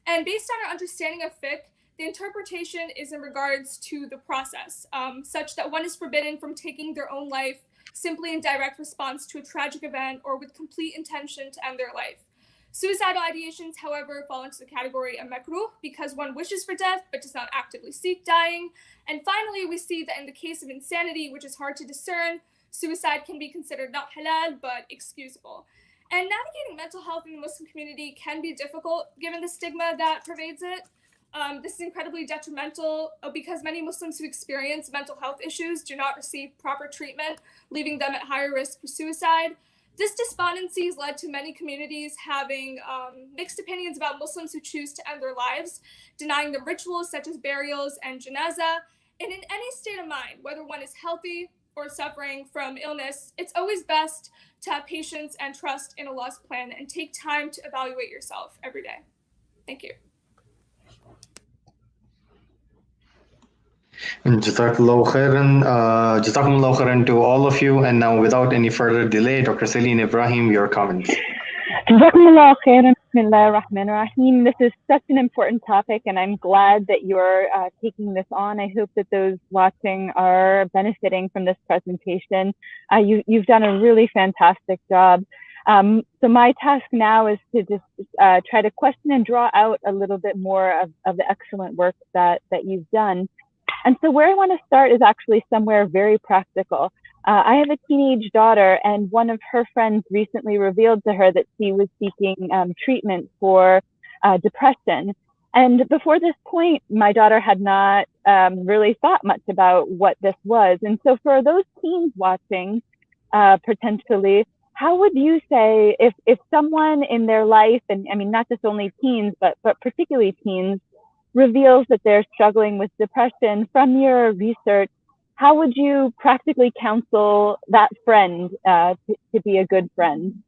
And based on our understanding of fiqh, the interpretation is in regards to the process, such that one is forbidden from taking their own life simply in direct response to a tragic event or with complete intention to end their life. Suicidal ideations, however, fall into the category of makruh because one wishes for death but does not actively seek dying. And finally, we see that in the case of insanity, which is hard to discern, suicide can be considered not halal but excusable. And navigating mental health in the Muslim community can be difficult given the stigma that pervades it. This is incredibly detrimental because many Muslims who experience mental health issues do not receive proper treatment, leaving them at higher risk for suicide. This despondency has led to many communities having mixed opinions about Muslims who choose to end their lives, denying them rituals such as burials and janazah. And in any state of mind, whether one is healthy or suffering from illness, it's always best to have patience and trust in Allah's plan and take time to evaluate yourself every day. Thank you. Jazakumullahu khairan to all of you. And now, without any further delay, Dr. Celene Ibrahim, your comments. Jazakumullahu khairan. Bismillah ar-Rahman ar-Rahim. This is such an important topic, and I'm glad that you're taking this on. I hope that those watching are benefiting from this presentation. You've done a really fantastic job. So my task now is to just try to question and draw out a little bit more of the excellent work that you've done. And so where I want to start is actually somewhere very practical. I have a teenage daughter, and one of her friends recently revealed to her that she was seeking treatment for depression. And before this point, my daughter had not really thought much about what this was. And so for those teens watching, potentially, how would you say if someone in their life, and I mean, not just only teens, but particularly teens, reveals that they're struggling with depression, from your research, how would you practically counsel that friend to be a good friend?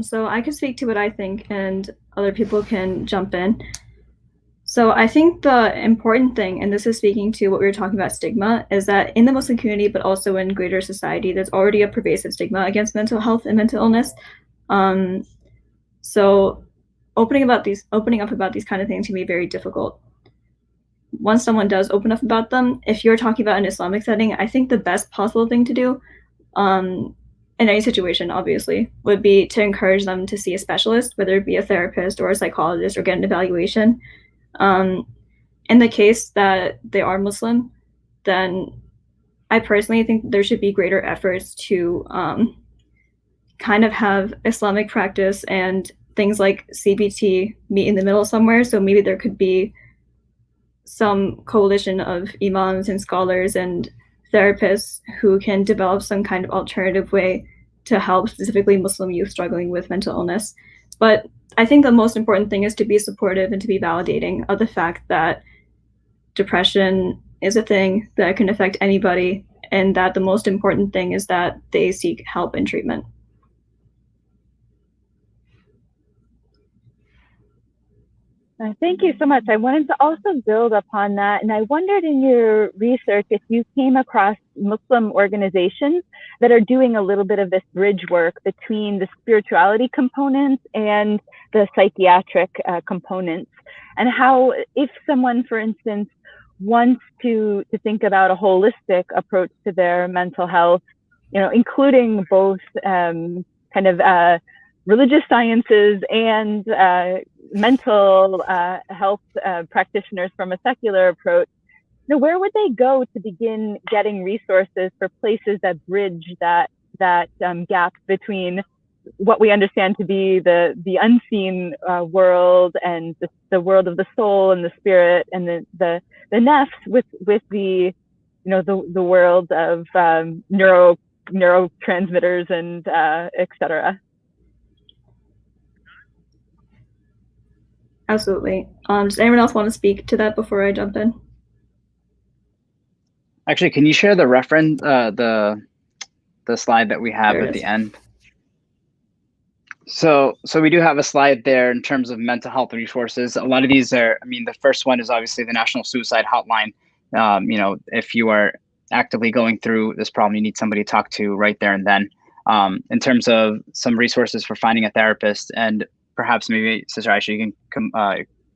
So I can speak to what I think, and other people can jump in. So I think the important thing, and this is speaking to what we were talking about stigma, is that in the Muslim community, but also in greater society, there's already a pervasive stigma against mental health and mental illness. So opening up about these kind of things can be very difficult. Once someone does open up about them, if you're talking about an Islamic setting, I think the best possible thing to do, in any situation, obviously, would be to encourage them to see a specialist, whether it be a therapist or a psychologist, or get an evaluation. In the case that they are Muslim, then I personally think there should be greater efforts to kind of have Islamic practice and things like CBT meet in the middle somewhere. So maybe there could be some coalition of imams and scholars and therapists who can develop some kind of alternative way to help specifically Muslim youth struggling with mental illness. But I think the most important thing is to be supportive and to be validating of the fact that depression is a thing that can affect anybody, and that the most important thing is that they seek help and treatment. Thank you so much. I wanted to also build upon that, and I wondered in your research if you came across Muslim organizations that are doing a little bit of this bridge work between the spirituality components and the psychiatric components, and how, if someone, for instance, wants to think about a holistic approach to their mental health, you know, including both religious sciences and mental health practitioners from a secular approach, you know, where would they go to begin getting resources for places that bridge that gap between what we understand to be the unseen world and the world of the soul and the spirit, and the nafs with the, you know, the world of neurotransmitters and etc. Absolutely. Does anyone else want to speak to that before I jump in? Actually, can you share the reference, the slide that we have at the end? So we do have a slide there in terms of mental health resources. A lot of these are, I mean, the first one is obviously the National Suicide Hotline. You know, if you are actively going through this problem, you need somebody to talk to right there and then. In terms of some resources for finding a therapist, and perhaps maybe Sister Aisha, you can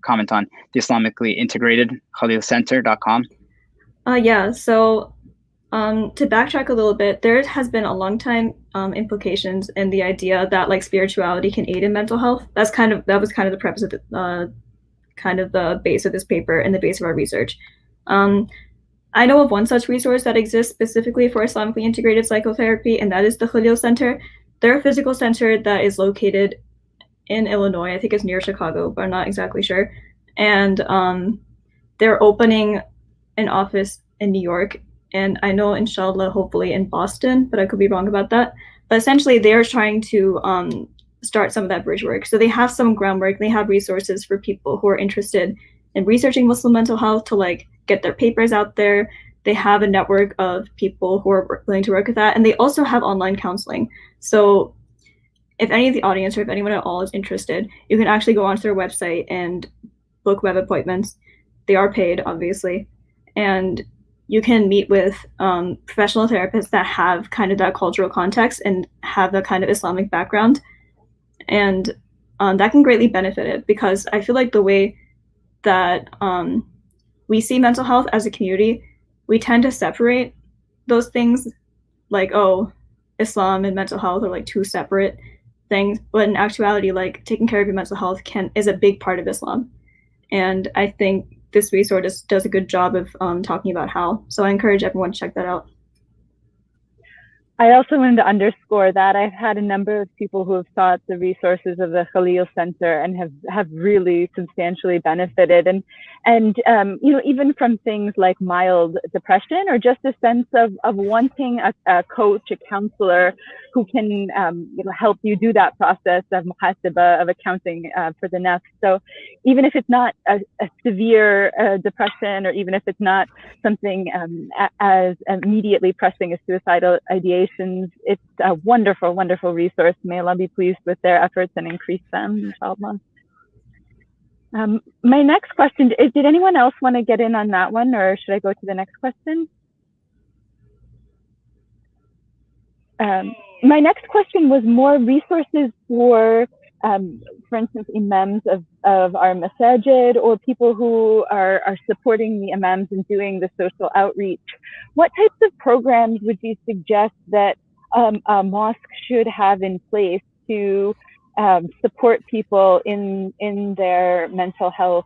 comment on the Islamically Integrated KhalilCenter.com. Yeah, so to backtrack a little bit, there has been a long time implications in the idea that like spirituality can aid in mental health. That was kind of the preface of kind of the base of this paper and the base of our research. I know of one such resource that exists specifically for Islamically integrated psychotherapy, and that is the Khalil Center. They're a physical center that is located in Illinois. I think it's near Chicago, but I'm not exactly sure. And they're opening an office in New York, and I know, inshallah, hopefully in Boston, but I could be wrong about that. But essentially, they're trying to start some of that bridge work. So they have some groundwork. They have resources for people who are interested in researching Muslim mental health to like get their papers out there. They have a network of people who are willing to work with that, and they also have online counseling. So if any of the audience or if anyone at all is interested, you can actually go onto their website and book web appointments. They are paid, obviously, and you can meet with professional therapists that have kind of that cultural context and have the kind of Islamic background. And that can greatly benefit it, because I feel like the way that we see mental health as a community, we tend to separate those things, like, oh, Islam and mental health are like two separate things. But in actuality, like, taking care of your mental health is a big part of Islam. And I think this resource does a good job of talking about how. So I encourage everyone to check that out. I also wanted to underscore that I've had a number of people who have sought the resources of the Khalil Center and have really substantially benefited. And you know, even from things like mild depression, or just a sense of wanting a coach, a counselor who can you know, help you do that process of muhasaba, of accounting for the nafs. So even if it's not a severe depression, or even if it's not something as immediately pressing as suicidal ideation, it's a wonderful, wonderful resource. May Allah be pleased with their efforts and increase them, inshallah. My next question is, did anyone else want to get in on that one, or should I go to the next question? My next question was more resources for instance, imams of our masajid, or people who are supporting the imams and doing the social outreach. What types of programs would you suggest that a mosque should have in place to support people in their mental health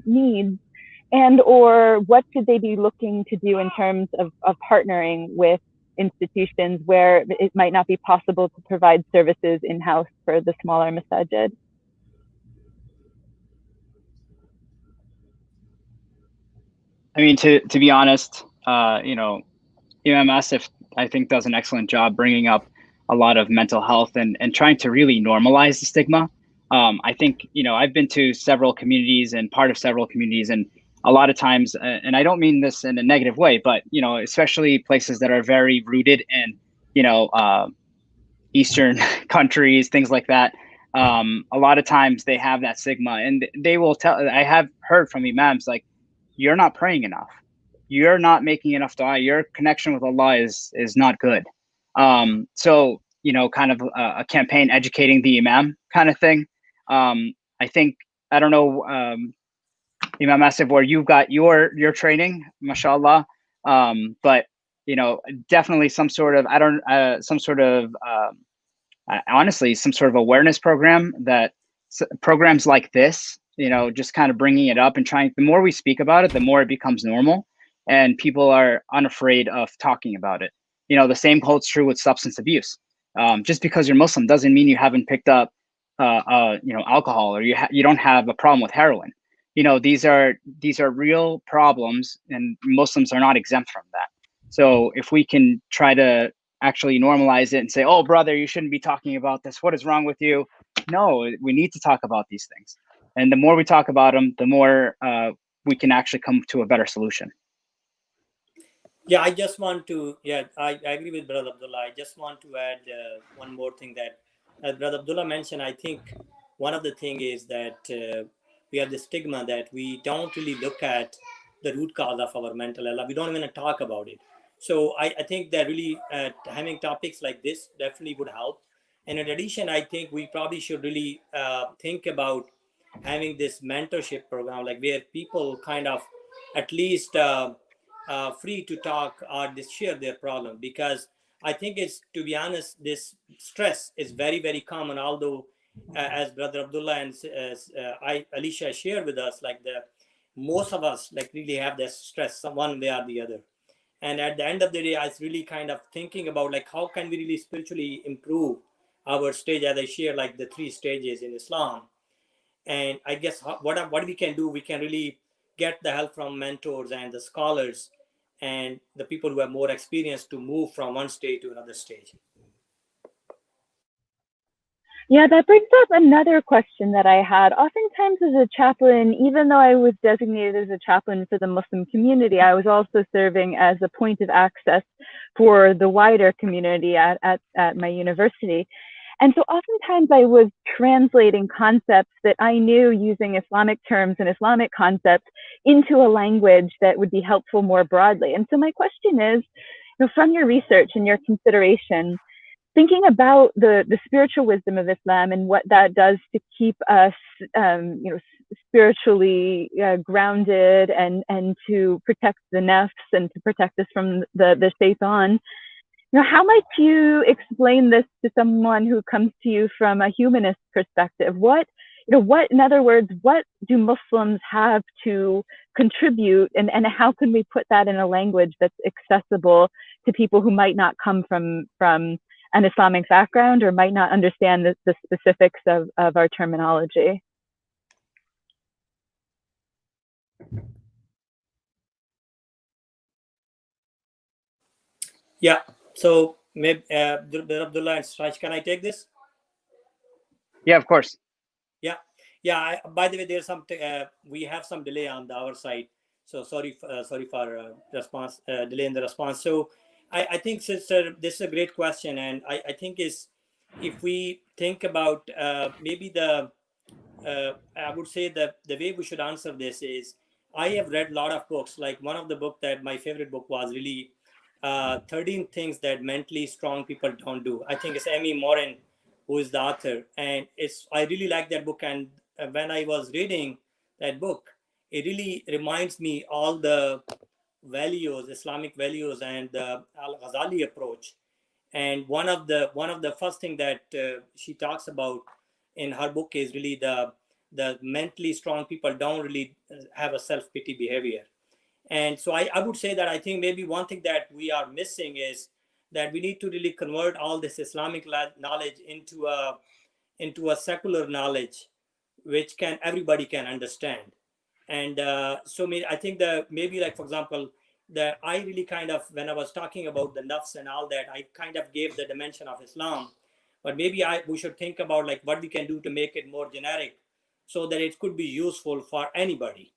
needs? And or what should they be looking to do in terms of partnering with institutions where it might not be possible to provide services in-house for the smaller masajid? I mean, to be honest, you know, Imam Asif, I think, does an excellent job bringing up a lot of mental health and trying to really normalize the stigma. I think, you know, I've been to several communities and part of several communities, and a lot of times, and I don't mean this in a negative way, but, you know, especially places that are very rooted in, you know, Eastern countries, things like that. A lot of times they have that stigma, and they will tell, I have heard from imams, like, you're not praying enough. You're not making enough dua. Your connection with Allah is not good. So, you know, kind of a campaign educating the imam kind of thing. I think, I don't know, Imam Asif, where you've got your training, mashallah. But, you know, definitely some sort of, honestly, some sort of awareness program, that programs like this, you know, just kind of bringing it up and trying, the more we speak about it, the more it becomes normal and people are unafraid of talking about it. You know, the same holds true with substance abuse. Just because you're Muslim doesn't mean you haven't picked up, you know, alcohol, or you don't have a problem with heroin. You know, these are real problems, and Muslims are not exempt from that. So if we can try to actually normalize it and say, oh, brother, you shouldn't be talking about this. What is wrong with you? No, we need to talk about these things. And the more we talk about them, the more we can actually come to a better solution. Yeah, I just want to, I agree with Brother Abdullah. I just want to add one more thing that, as Brother Abdullah mentioned, I think one of the things is that we have the stigma that we don't really look at the root cause of our mental health. We don't even talk about it. So I think that really having topics like this definitely would help. And in addition, I think we probably should really think about having this mentorship program, like where people kind of at least free to talk or share their problem. Because I think it's, to be honest, this stress is very, very common. Although, as Brother Abdullah and Aleesha shared with us, like most of us like really have this stress one way or the other. And at the end of the day, I was really kind of thinking about like, how can we really spiritually improve our stage, as I share, like the 3 stages in Islam. And I guess what we can do, we can really get the help from mentors and the scholars and the people who have more experience to move from one stage to another stage. Yeah, that brings up another question that I had. Oftentimes as a chaplain, even though I was designated as a chaplain for the Muslim community, I was also serving as a point of access for the wider community at my university. And so oftentimes I was translating concepts that I knew using Islamic terms and Islamic concepts into a language that would be helpful more broadly. And so my question is, from your research and your consideration, thinking about the spiritual wisdom of Islam and what that does to keep us, spiritually grounded and to protect the nafs and to protect us from the shaitan. How might you explain this to someone who comes to you from a humanist perspective? In other words, what do Muslims have to contribute, and how can we put that in a language that's accessible to people who might not come from an Islamic background or might not understand the specifics of our terminology? Yeah. So maybe Abdullah and Sraj, can I take this? Yeah, of course. Yeah. By the way, there's some we have some delay on our side, so sorry for response delay in the response. So I think, sister, this is a great question, and I think is if we think about maybe I would say that the way we should answer this is, I have read a lot of books. Like one of the book that my favorite book was really 13 things that mentally strong people don't do. I think it's Amy Morin who is the author, and I really like that book. And when I was reading that book, it really reminds me all the values, Islamic values, and the Al-Ghazali approach. And one of the first thing that she talks about in her book is really the mentally strong people don't really have a self-pity behavior. And so I would say that I think maybe one thing that we are missing is that we need to really convert all this Islamic knowledge into a secular knowledge, which everybody can understand. And so I think that maybe, like, for example, that I really kind of, when I was talking about the nafs and all that, I kind of gave the dimension of Islam, but maybe we should think about like what we can do to make it more generic so that it could be useful for anybody.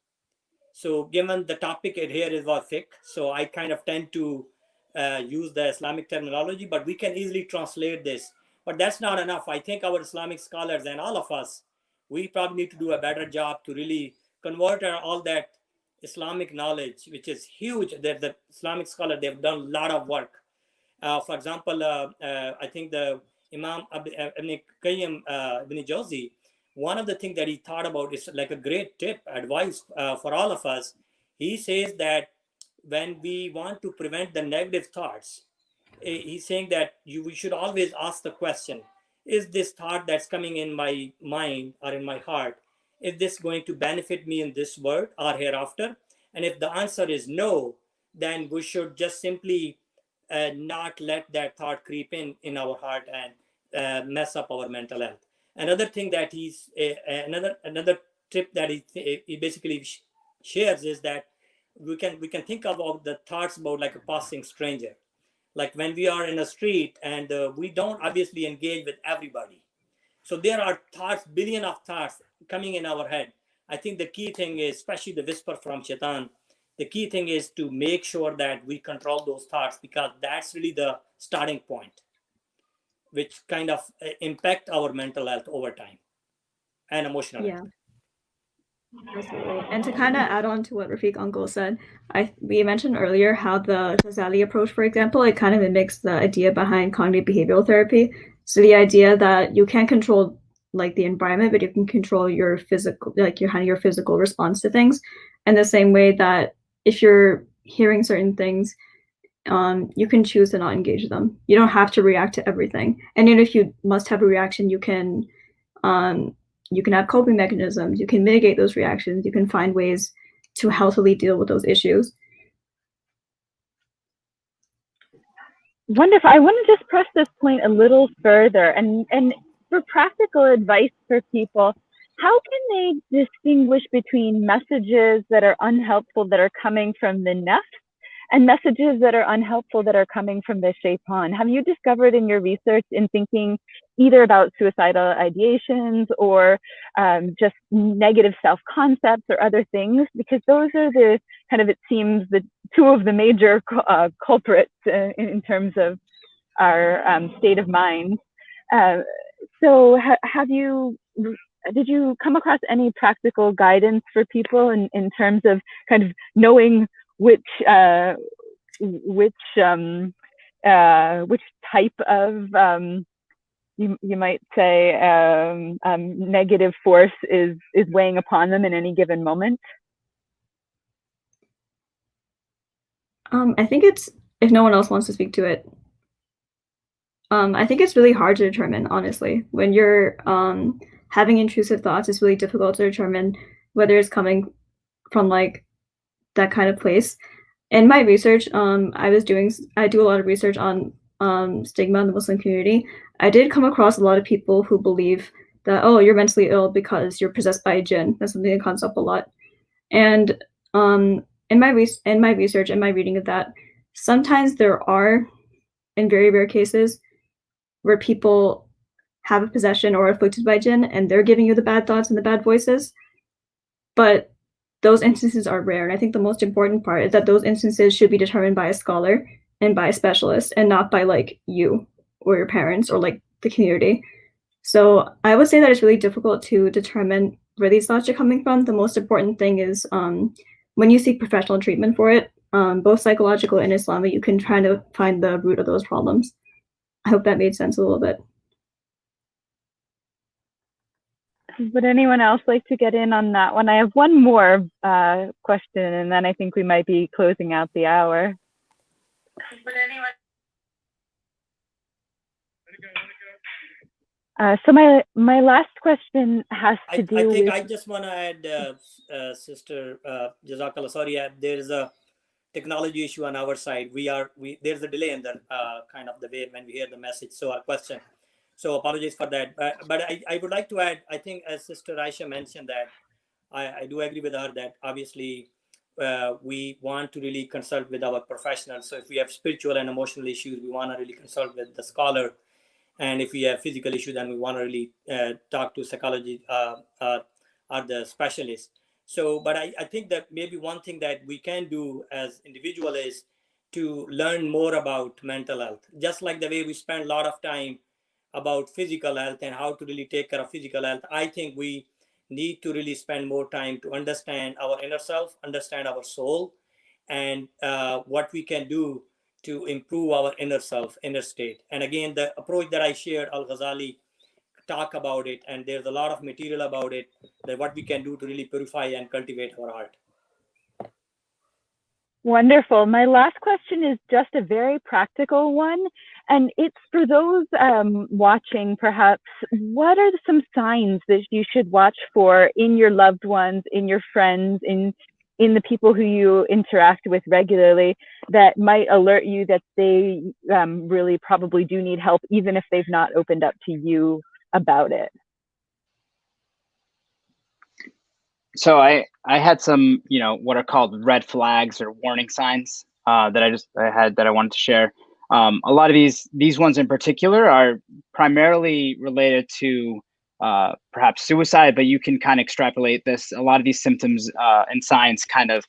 So given the topic here is about fiqh, so I kind of tend to use the Islamic terminology, but we can easily translate this. But that's not enough. I think our Islamic scholars and all of us, we probably need to do a better job to really convert all that Islamic knowledge, which is huge. The Islamic scholar, they've done a lot of work. For example, I think the Imam Ibn Qayyim Ibn Jawzi, one of the things that he thought about is like a great tip, advice for all of us. He says that when we want to prevent the negative thoughts, he's saying that we should always ask the question, is this thought that's coming in my mind or in my heart, is this going to benefit me in this world or hereafter? And if the answer is no, then we should just simply not let that thought creep in our heart and mess up our mental health. Another thing that another tip that he basically shares is that we can think about the thoughts about like a passing stranger. Like when we are in a street and we don't obviously engage with everybody. So there are thoughts, billion of thoughts coming in our head. I think the key thing is, especially the whisper from Shaitan, the key thing is to make sure that we control those thoughts, because that's really the starting point, which kind of impact our mental health over time and emotional health. Absolutely. And to kind of add on to what Rafique Uncle said, we mentioned earlier how the Ghazali approach, for example, it kind of mimics the idea behind cognitive behavioral therapy. So the idea that you can't control like the environment, but you can control your physical, like your physical response to things. And the same way that if you're hearing certain things, you can choose to not engage them. You don't have to react to everything. And even if you must have a reaction, you can have coping mechanisms. You can mitigate those reactions. You can find ways to healthily deal with those issues. Wonderful. I want to just press this point a little further, and for practical advice for people, how can they distinguish between messages that are unhelpful that are coming from the nafs and messages that are unhelpful that are coming from the shaitan? Have you discovered in your research in thinking either about suicidal ideations or just negative self-concepts or other things? Because those are the kind of, it seems, the two of the major culprits in terms of our state of mind. So did you come across any practical guidance for people in terms of kind of knowing which type of you might say negative force is weighing upon them in any given moment? I think it's, if no one else wants to speak to it, I think it's really hard to determine, honestly. When you're having intrusive thoughts, it's really difficult to determine whether it's coming from like that kind of place. In my research, I do a lot of research on stigma in the Muslim community. I did come across a lot of people who believe that, oh, you're mentally ill because you're possessed by a jinn. That's something that comes up a lot. And in my research and my reading of that, sometimes there are, in very rare cases, where people have a possession or afflicted by jinn and they're giving you the bad thoughts and the bad voices. But those instances are rare. And I think the most important part is that those instances should be determined by a scholar and by a specialist and not by like you or your parents or like the community. So I would say that it's really difficult to determine where these thoughts are coming from. The most important thing is when you seek professional treatment for it, both psychological and Islamic, you can try to find the root of those problems. I hope that made sense a little bit. Would anyone else like to get in on that one? I have one more question, and then I think we might be closing out the hour. Would anyone? So my last question has to do with... I just want to add, Sister Jazakallah, sorry, there is a technology issue on our side. There's a delay in the kind of the way when we hear the message. So our question. So apologies for that. But I would like to add, I think as Sister Aisha mentioned that, I do agree with her that obviously we want to really consult with our professionals. So if we have spiritual and emotional issues, we want to really consult with the scholar. And if we have physical issues, then we want to really talk to psychology or the specialist. So, but I think that maybe one thing that we can do as individual is to learn more about mental health. Just like the way we spend a lot of time about physical health and how to really take care of physical health, I think we need to really spend more time to understand our inner self, understand our soul, and what we can do to improve our inner self, inner state. And again, the approach that I shared, Al-Ghazali talk about it, and there's a lot of material about it, that what we can do to really purify and cultivate our heart. Wonderful. My last question is just a very practical one, and it's for those watching, perhaps, what are some signs that you should watch for in your loved ones, in your friends, in the people who you interact with regularly that might alert you that they really probably do need help, even if they've not opened up to you about it? So I had some, what are called red flags or warning signs that I wanted to share. A lot of these ones in particular are primarily related to perhaps suicide, but you can kind of extrapolate this. A lot of these symptoms and signs kind of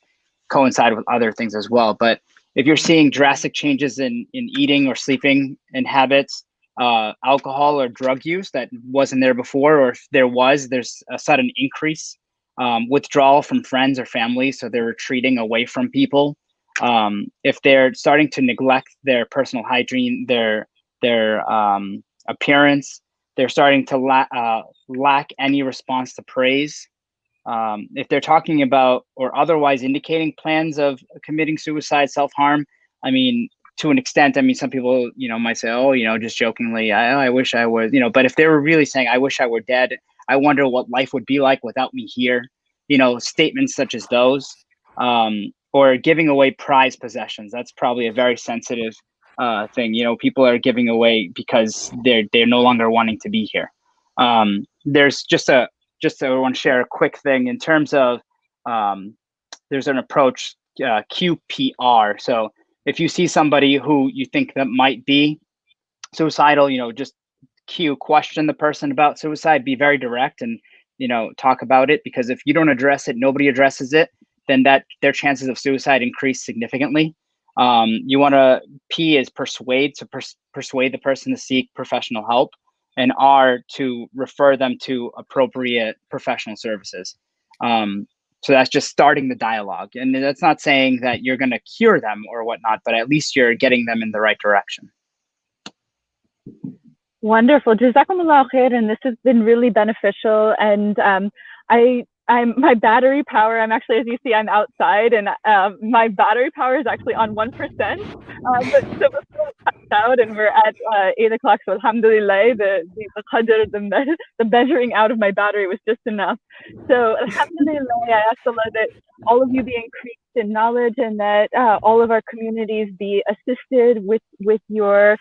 coincide with other things as well. But if you're seeing drastic changes in eating or sleeping and habits, alcohol or drug use that wasn't there before, or if there's a sudden increase, withdrawal from friends or family, so they're retreating away from people. If they're starting to neglect their personal hygiene, their appearance, they're starting to lack any response to praise. If they're talking about or otherwise indicating plans of committing suicide, self-harm, I mean, to an extent, I mean, some people, might say, oh, just jokingly, I wish I was, but if they were really saying, I wish I were dead, I wonder what life would be like without me here, statements such as those, or giving away prized possessions. That's probably a very sensitive thing. People are giving away because they're no longer wanting to be here. There's I want to share a quick thing in terms of, there's an approach, QPR. So if you see somebody who you think that might be suicidal, just question the person about suicide, be very direct and, talk about it, because if you don't address it, nobody addresses it, then their chances of suicide increase significantly. You want to, P is persuade, so persuade the person to seek professional help. and R, to refer them to appropriate professional services. So that's just starting the dialogue. And that's not saying that you're going to cure them or whatnot, but at least you're getting them in the right direction. Wonderful. Jazakumullah khair, and this has been really beneficial. And I'm my battery power, I'm actually, as you see, I'm outside, and my battery power is actually on 1%. But so we're still passed out, and we're at 8 o'clock. So alhamdulillah, the qadr, the measuring out of my battery was just enough. So alhamdulillah, I ask Allah that all of you be increased in knowledge, and that all of our communities be assisted with your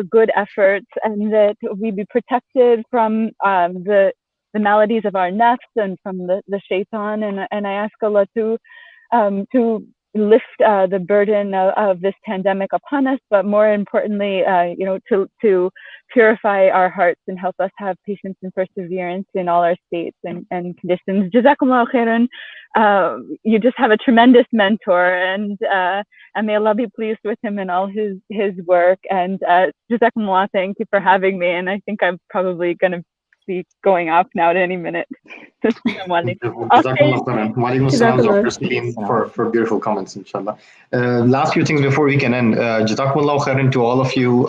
good efforts, and that we be protected from the maladies of our nafs and from the shaitan. And I ask Allah to lift the burden of this pandemic upon us, but more importantly, to purify our hearts and help us have patience and perseverance in all our states and conditions. Jazakumullah khairan. You just have a tremendous mentor, and may Allah be pleased with him and all his work. And Jazakumullah, thank you for having me. And I think I'm probably going to be going off now at any minute. for beautiful comments, inshallah. Last few things before we can end. Jazakumullah khairan to all of you.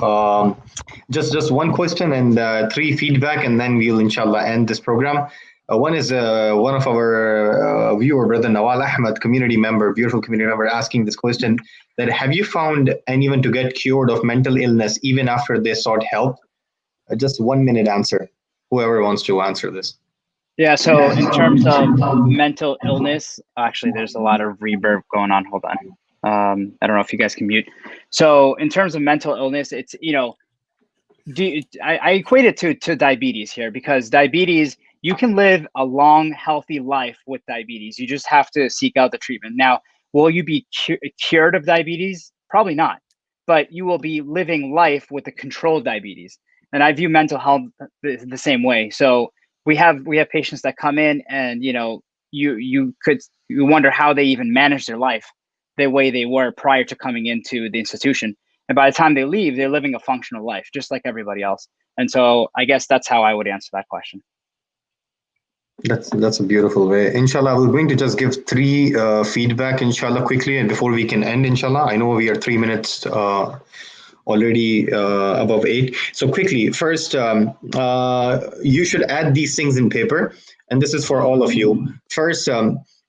Just one question and 3 feedback, and then we'll inshallah end this program. One is one of our viewer, brother Nawal Ahmed, beautiful community member, asking this question, that have you found anyone to get cured of mental illness even after they sought help? Just 1 minute answer. Whoever wants to answer this. Yeah, so in terms of mental illness, actually, there's a lot of reverb going on. Hold on. I don't know if you guys can mute. So in terms of mental illness, it's, I equate it to diabetes here, because diabetes, you can live a long, healthy life with diabetes. You just have to seek out the treatment. Now, will you be cured of diabetes? Probably not, but you will be living life with a controlled diabetes. And I view mental health the same way. So we have patients that come in, and you wonder how they even manage their life the way they were prior to coming into the institution. And by the time they leave, they're living a functional life, just like everybody else. And so I guess that's how I would answer that question. That's a beautiful way. Inshallah, we're going to just give 3 feedback, inshallah, quickly, and before we can end, inshallah. I know we are 3 minutes already above 8. So quickly, first, you should add these things in paper, and this is for all of you. First,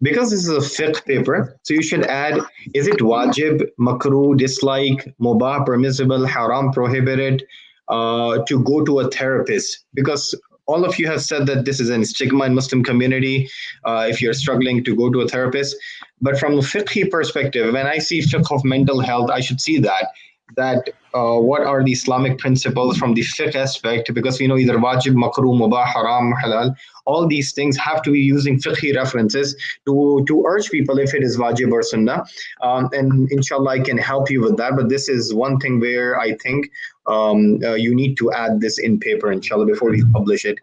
because this is a fiqh paper, so you should add, is it wajib, makruh, dislike, mubah, permissible, haram, prohibited, to go to a therapist? Because all of you have said that this is a stigma in Muslim community if you're struggling to go to a therapist. But from a fiqh perspective, when I see fiqh of mental health, I should see that what are the Islamic principles from the fiqh aspect, because we know either wajib, makruh, mubah, haram, halal, all these things have to be using fiqh references to urge people if it is wajib or sunnah. And inshallah, I can help you with that. But this is one thing where I think you need to add this in paper, inshallah, before we publish it.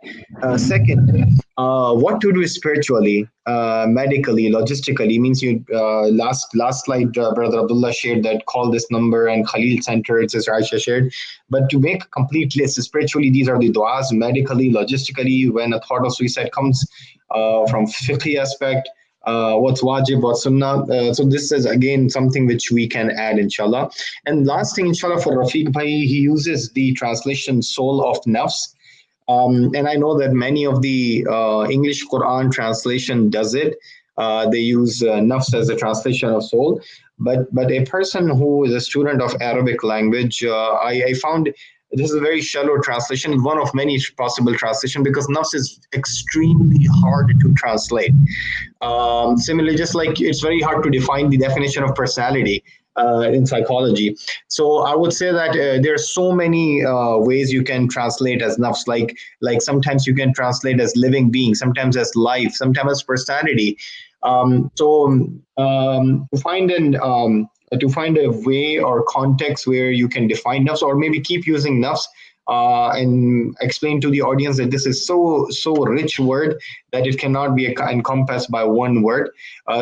Second, what to do spiritually, medically, logistically, means you last slide, brother Abdullah shared that call this number, and Khalil Center, it's as Aisha shared. But to make a complete list, spiritually, these are the du'as, medically, logistically, when a thought of suicide comes, from fiqh aspect, what's wajib, what's sunnah. So this is again something which we can add, inshallah. And last thing, inshallah, for Rafique Bhai, he uses the translation soul of nafs. And I know that many of the English Quran translation does it. They use nafs as a translation of soul. But a person who is a student of Arabic language, I found this is a very shallow translation, one of many possible translation, because nafs is extremely hard to translate. Similarly, just like it's very hard to define the definition of personality in psychology. So I would say that there are so many ways you can translate as nafs, like sometimes you can translate as living being, sometimes as life, sometimes as personality. To find a way or context where you can define nafs, or maybe keep using nafs and explain to the audience that this is so rich word that it cannot be encompassed by one word.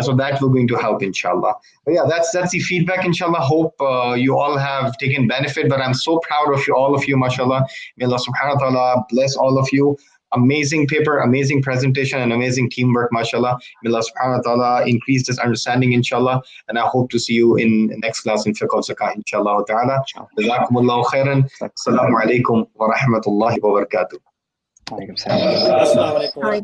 So that we're going to help, inshallah. But yeah, that's the feedback, inshallah. Hope you all have taken benefit, but I'm so proud of you, all of you, mashallah. May Allah subhanahu wa ta'ala bless all of you. Amazing paper, amazing presentation, and amazing teamwork, mashallah. May Allah subhanahu wa ta'ala increase this understanding, inshallah. And I hope to see you in the next class in Fiqh of Zakah, inshallah ta'ala. Jazakumullahu khairan. Assalamu alaikum wa rahmatullahi wa barakatuh. Assalamu alaikum.